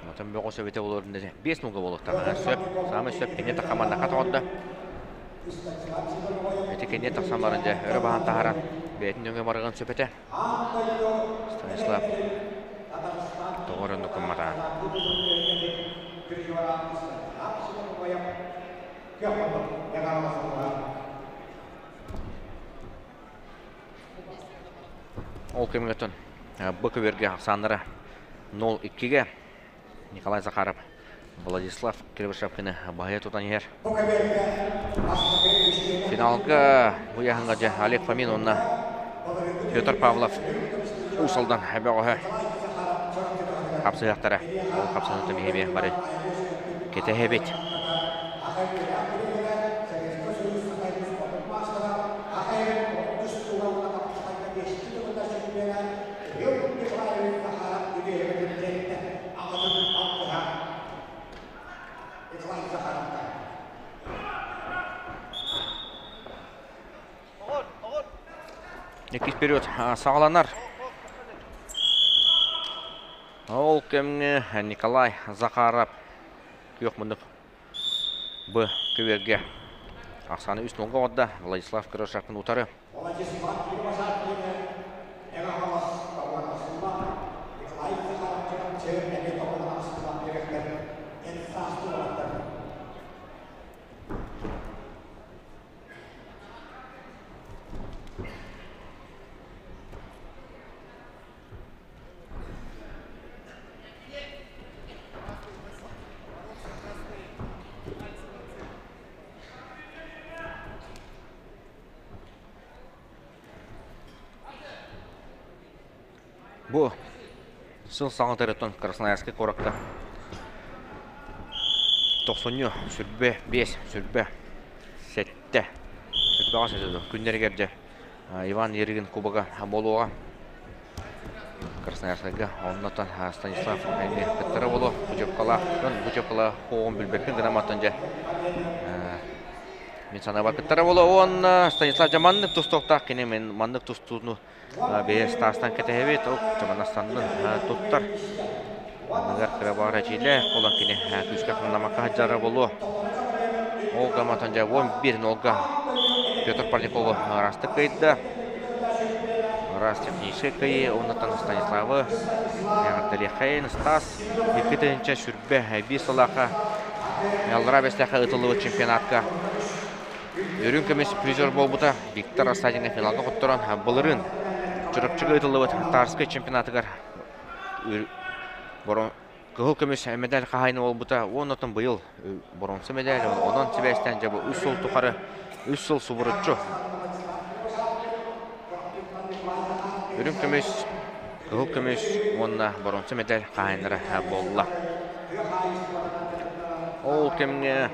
Матан бөғі сөбеті оларында 5-0 болықтағы. Сөп. Самы сөп кенет тақаманда қат оғында. Әті кенет тақсамарында өрі баған тағаран. Бәйтін өңе барған сөпеті. Станислав. Тоғырынды күмматан. Ол кемгетін Бөкөверге ақсандыры 0-2-ге Николай Захаров Владислав Кривошапкіні бағия тұтан ер. Финалға бұяғынға жа Олег Фомин онына Петр Павлов ұсылдан әбіғі қапсығақтары. Ол қапсығықты мейме бары кете әбет. Екis вперед сағаланар. Ол кемне Николай Захаров. Күйек мұндық Б көверге. Ақсаны 3-0 ғодда Владислав Кривошапкин ұтары. Бұл сыл саңы тәреттен Красноярский қорақта 90 сүрбе 5 сүрбе 7 сүрбеға сөзеді. Күндергерде Иван Ерігін кубаға болуға Красноярскайға оннатан Станислав Петтері болу Бучевкала қоғын бүлбеккен грамматтан жа мен санаба Петтері болу он Станислав жамандық тұстықта кене мен мандық тұстуыны бейер старстан кетебет, ол жаманастанның тұттар. Оныгар кірабағыра жейлі, қолан кене күшкі қымнамаққа хаджары болу. Ол ғаматан жа 11-0-ға Петр Парниковы расты қайдды. Рас техниші қайы, онытан Станиславы, яғырдылы қайын, Стас, екітінші сүрбе, бір сылақа, Ялдыра бәстәқі ұтылығы чемпионатқа. Өрін көмесі призер болбыта, Виктор Асадинға финалға құттыран бұлырын. Жүріпчігі ұтылығы Тарскай чемпионатығар Кыгыл көмөс медаль кахайны болбута, онотун быйыл бронза медаль, онон себестен жабы 3 жыл тухары, 3 жыл субурутчу. Үрүн көмөс, кыгыл көмөс, онна бронза медаль кахайнары болла. Ол кемне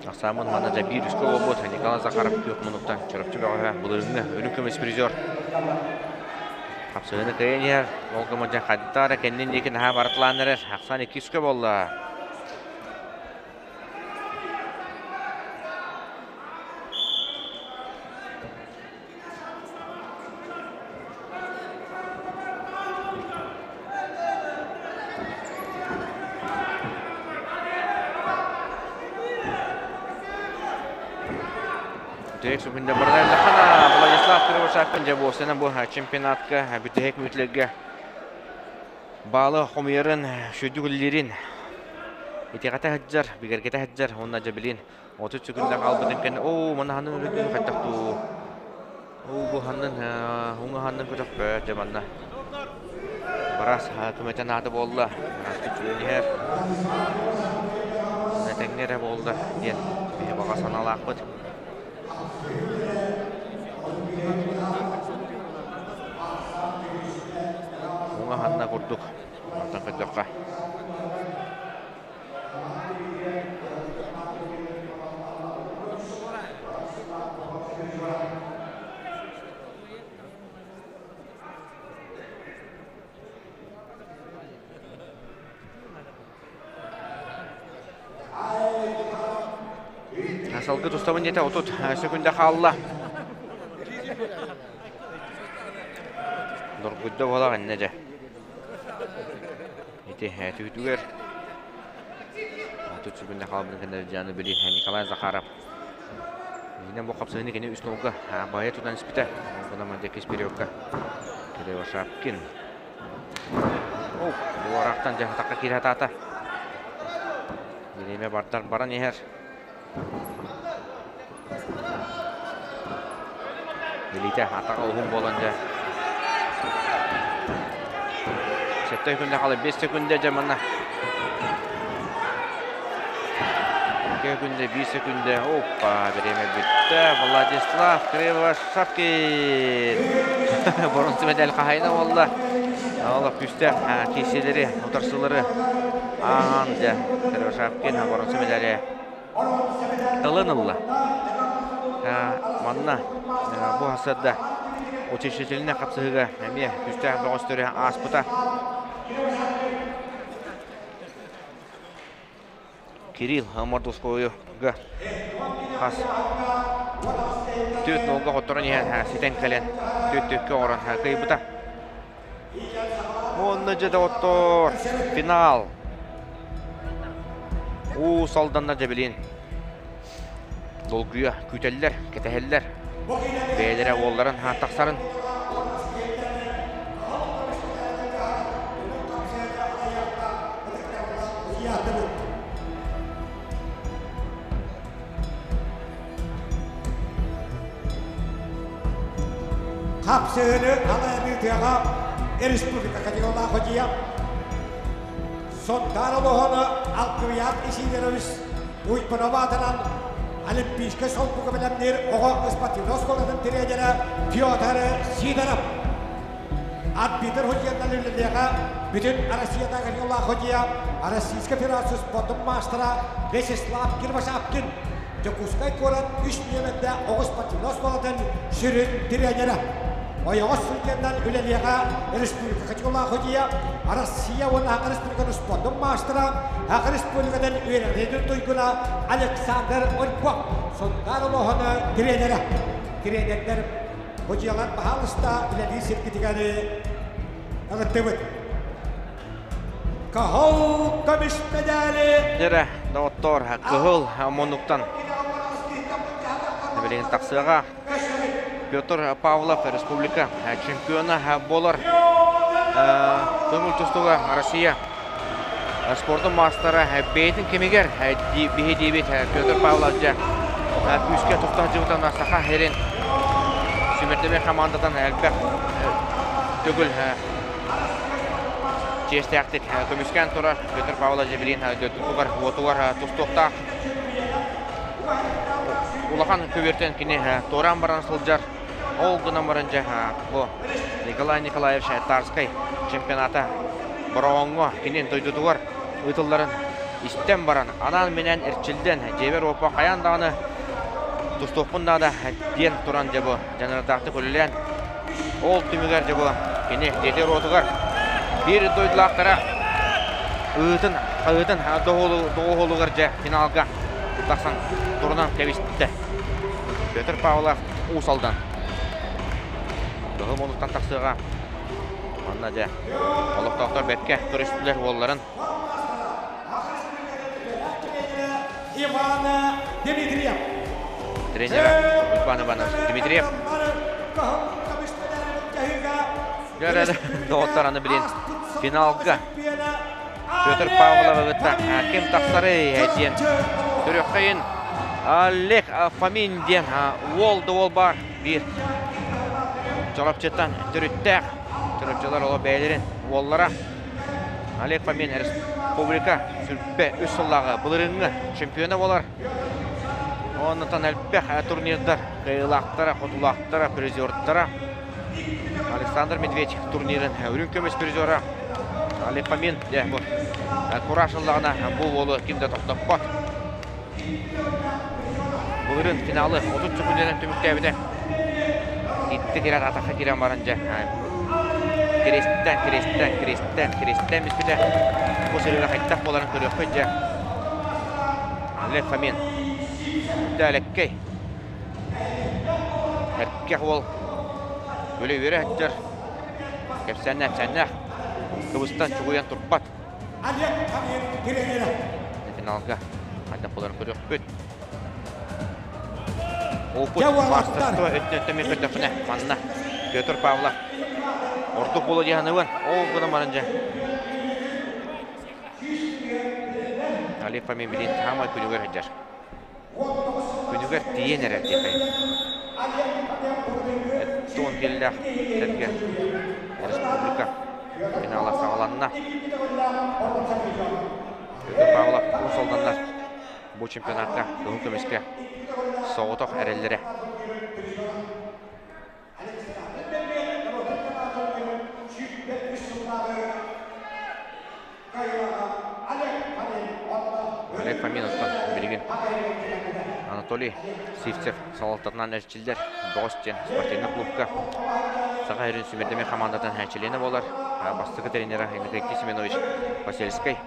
Ақсамын манажа bir үскө болбут, Николай Захаров 4 минуттан чырыпчы бағаға бұлырыңы үрүн көмөс призер. Қапсығыны кайынер, ол көмөжен қаддары кәннен екен ға барытыланырыр, Ақсан 2 үскө болла. Тек сүкінде бұрдайлы қана Владислав Кривошаппен жабу осына бұл чемпионатқа бүтек мүтлігі балы қомерін, шөдігілерін етеғата хаджар, бігергета хаджар, онына жабілін 30 сүкінде қалбыдың кәні, мұны ханның үрігін қаттақты. Бұл ханның, оңы ханның көтіп бөт жабанна. Барас көметтен аты болды, барас күтшілінер. Нәтәңнері болды, ден баға саналы ақпыд. Оңа ханна көрдік артан көтөққа. Салгы тұставын ете отут сөкінде қалла. Дұргүдді болақ әнне жа. Ете әті үтігер. Отут сөкінде қалбын кәндер жаны білі Николай Захаров. Енен бұл қапсығыны кәне үстін олғы байы тұтан іспіті. Бұна мәнде кеспері өккі. Кедей Шапкин. Бұл арақтан жағытаққа кері ататы. Енеме бардар баран ехер. Елейте атаға ұғым боланды. Сетті күнде қалы 5 секунде жаманна. 2 күнде, 1 секунде. Опа, біреме бүтті. Владислав Кривошапкин. Бұрынсы медаль қағайна олды. Олы күсті кеселері, отырсылары. Ағанды. Кривошапкин бұрынсы медалі. Тылынылы. Манна бұл асырда учешетеліне қапсығыға әме күсті бұғыстыры аспыта. Кирилл Мордовскойыға қас 4-0-ға қоттырын ең сетен кәлен 4-2 орын қайбыта. Оны жеді оттыр финал. Салданна жабілін. Долгуя күтеллер, кетәһеллер. Бәйләре олларын тақсарын. Қапсығыны алайырдыға республика категория қойдия. Сондар олығыны алқывият ешейдеріміз ұйтпынаватынан Олимпийский солпуғы білімдер оға спортивный сколатын тренері Петр Сидоров. Арбитр худиядан үлілдегі бүтін Россиядағы жолға худия Российский Федерация спортын мастера Вячеслав Кривошапкин. Жокускай көрін 3 немінде оға спортивный сколатын жүрін тренері. Oyağız Türkiye'den üleliğe Respublika kaçıkola hocaya Rusya ve Hak Respublika'nın spordun maçtıra Hak Respublika'dan üyelerinin duyguna Alexander Olpok sondar olduğunu trenerler hocalar pahalısta üleliği sertifikatı anlattı. Kahol Kamış medali. Jere, doktor Kahol Monuk'tan. Bilin taksıga. Петр Павлов, республика чемпиона болар. Көңіл тұстығы Россия спорты мастары бейтін кемегер бейі дейбет Петр Павлов жа күске тұстағы жылдан асақа херен сүміртеме командадан әлбәк түгіл честяктик көмүскән турар. Петр Павла Жебелин дөттүгөр отугар тустуктак. Улахан көбертен кине Торан баран сылжар. Ол гына баранжа бу Николай Николаевич Тарской чемпионата броңго кинен тойдутугар ытылларын истен баран анан менен ирчилден жебер опа каяндаганы тустукпунда да ден туран жабы жанардакты көлөлен ол түмүгөр жабы кине жетер отугар бир дойдулактара ытын доголугар же финалга таксан турунан кебистте Петр Павлов усалдан Дөгім олықтан тақсыға Анна жа олықтақтар бәтке көрістілер оларын Иван Дмитриев. Тренера Иван Иванович Дмитриев Görədə doğutlarını bilin finalga Петр Павлов öğüttä kim taqsarı әден Түрекқайын Олег Фомин ден Волды ол бар bir Çalapçıdan türüttək Türütçüler ola bəylərin Vollara Олег Фомин Республика Sürpə üç sıllağı Bılırıngı çempionu olar Ondan әлбәқ турнирдар Qıyılaqtara, Qutulaqtara, Prezortara Александр Медведь турнирин Үрін көмес призора Олег Фомин Курашылығына бұл олы кімді тоқтап бат Bugün finali 30 sekundeden tümüktəbide. Gitti kirat ataka kiran barınca. Kristten biz bile bu seriyle kayıttak olanı görüyor koyunca. Олег Фомин. Dələkkey. Erkek ol. Böyle yürü ettir. Kepsənlər. Kıbrıs'tan çıkıyan turpat. Олег Фомин тренера. Finalga. Kayıttak olanı görüyor koyun. Опыт мастерства өттөмө көрдөкүнө манна Петр Павлов ордук боло жаганыбын ол гына марынжа Олег Фомин билин тама күнүгөр жар күнүгөр тиенер деп тон келдах сетке республика финала сагаланна Петр Павлов усалдандар bu чемпионатка көмөскө соғытық әрелері. Олег Фомин ұстан білген Анатолий Сивцев салаттарынан әрчілдер Бостен спортивный клубка саға өрін сүмердеме командатын әчілені болар. Бастығы тренері Николай Семенович Васильский.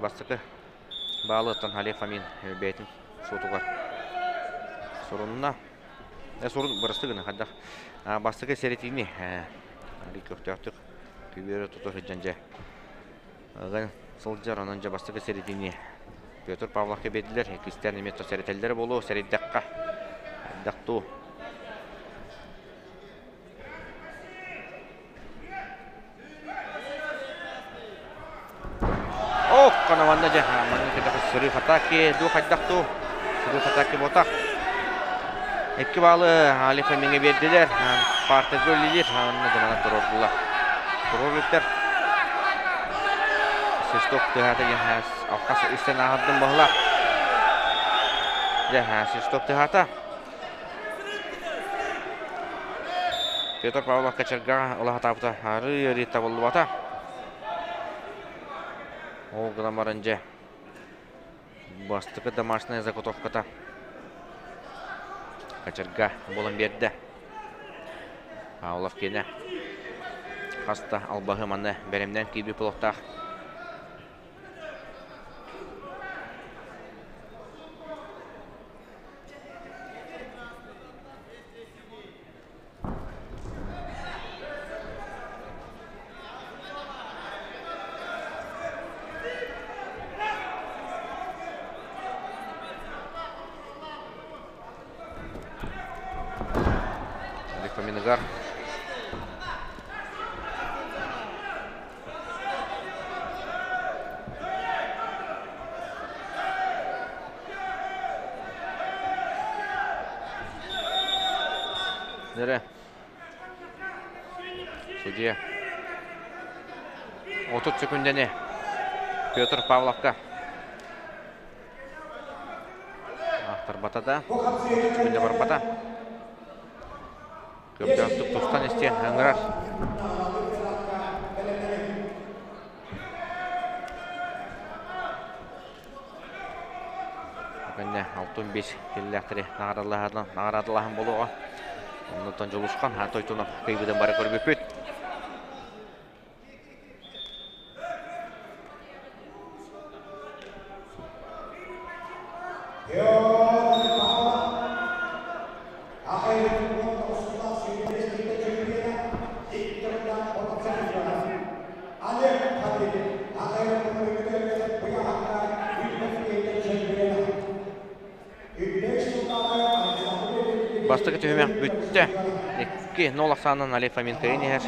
Бастығы Bağlıqtan Олег Фомин бәйтін сотуғар. Sorununa sorun burası gene hadda. Bastığı seretini Ali köfte attık. Kübere tutar hıcanca. Gan sılcar onunca bastığı seretini Petr Pavlov'a bediler. Kristian Nemetto seretelleri bolu seret dakika. Daktu. Oh, kanavanda aja. Mana kita seri fataki, dua haddaktu. Seri fataki botak. İki balı Олег Фомин'e verdiler. Parti golliler. Ne zaman dururdular. Dururluklar. Sistok tıhata gen alkası üstten ahaddım bahla. Ya sistok tıhata. Петр Павлов kaçırga olah tapta. Harı tavallı bata. Ол гына марынжа бастығы домашная заготовката качырга болын берді Павлов кені қаста албағы маны бәрімден кейбі пылықтақ Фоминыгар. Нере? Судья. 30 sekundeni Петр Павловка. Ақтар батада. 30 секунде бар бата. Көптен тұстан есте аңырар. Бүгінне 65 келіліқтірі нағарадылағын болуға. Ондан жолышқан, тойтуны көйбеден бары көріп өпет. Бастығы түйімек бүтті. 2-0 ақсанын Олег Фоменко енер.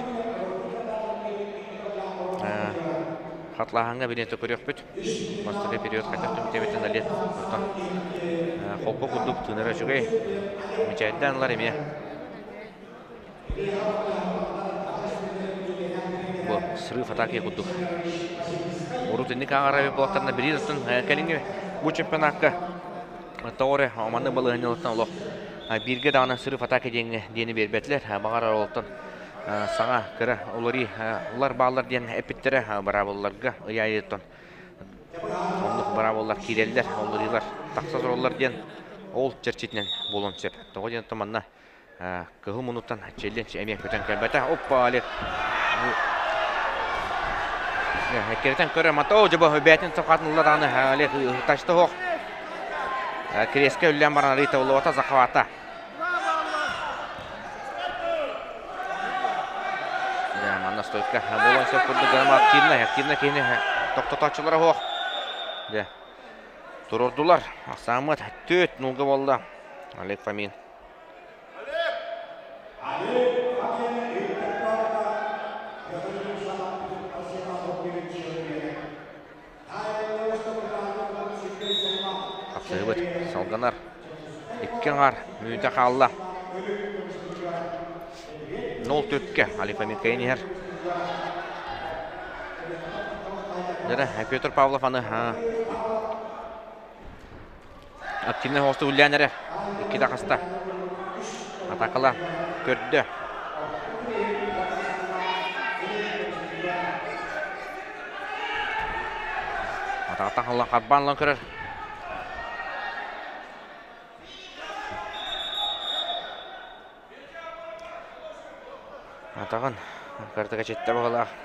Қатлағанға бірінті көрек бүт. Бастығы период қайтақ түмтебетін Олег. Қолқы құлдық тұныры жүгей. Мүчайден ұлар еме. Бұл сырыв атаки құлдық. Орутынны қағарабы болақтарына бірі ұстын кәліңге бұл чемпионатқа. Тоғыры оманы бұл ғанилықтан ұлық. Бирге дағына сырыв атаки дені бербетлер. Бағар аралықтан саңа кірі олары олар бағалар ден әпіттері барабыларға ұяйыттан. Ондық барабылар керелдер, оларылар тақсаз олар ден ол жерчетінен болуын сеп. Тоғы ден тұманна кығы мұнуттан челден әмек көтен кәлбәті. Оппа, Олег. Әкерден көрі мата о жабы бәтін тұқатынлар аны Олег ташты хоқ. Креске үллен баран Рита ұлуата зақавата. Манна стойка. Болуын сеп күрді ғанама активна кейіне тоқтатачылары хоқ. Тұрордулар. Ақсамыт 4-0 болды. Олег Фомин. Қапсығы бұд. Салғанар. 2-ңар. Мүйті қалла. 0-4-ке. Олег Фомин кейінер. Петр Павлов аны активный хосты үлләнері. 2 дақыста. Атақыла көрді. Атақылы қатбанлан көрір. Атағын картыға жетті бағалақ.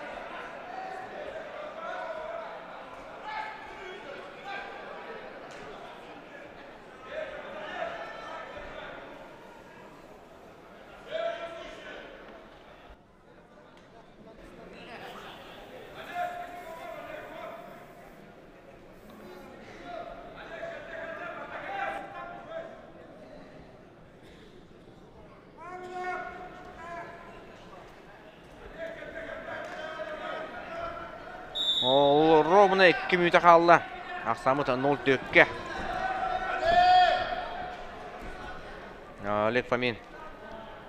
Ол ровно 2 минута қалды. Ақсамыт 0-4-ке. Олег Фомин.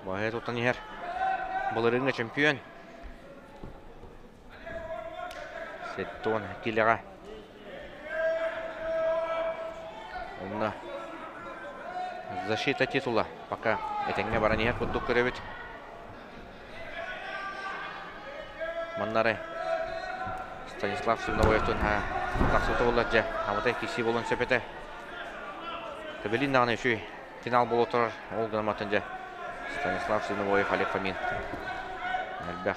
Бағайт оттан егер. Бұл рыңға чемпион. Сеттон келеға. Онна защита титула. Пока әтеңге баран егер құттық көребет. Маннары. Станислав Сумновоевтун тақсылты болады. Аматай кесі болын сөпеті. Кабелин нағаны үші финал бол отырар. Ол ғанаматын жа. Станислав Сумновоев, Олег Фомин. Әлбәқ.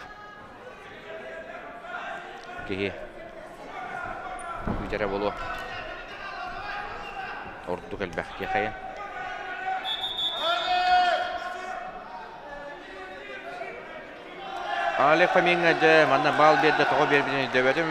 Кеге. Үйтері болу. Ордық әлбәқ. Кеқайын. Олег Фоминға манна бал берді, тоғы бербеден дөбедім.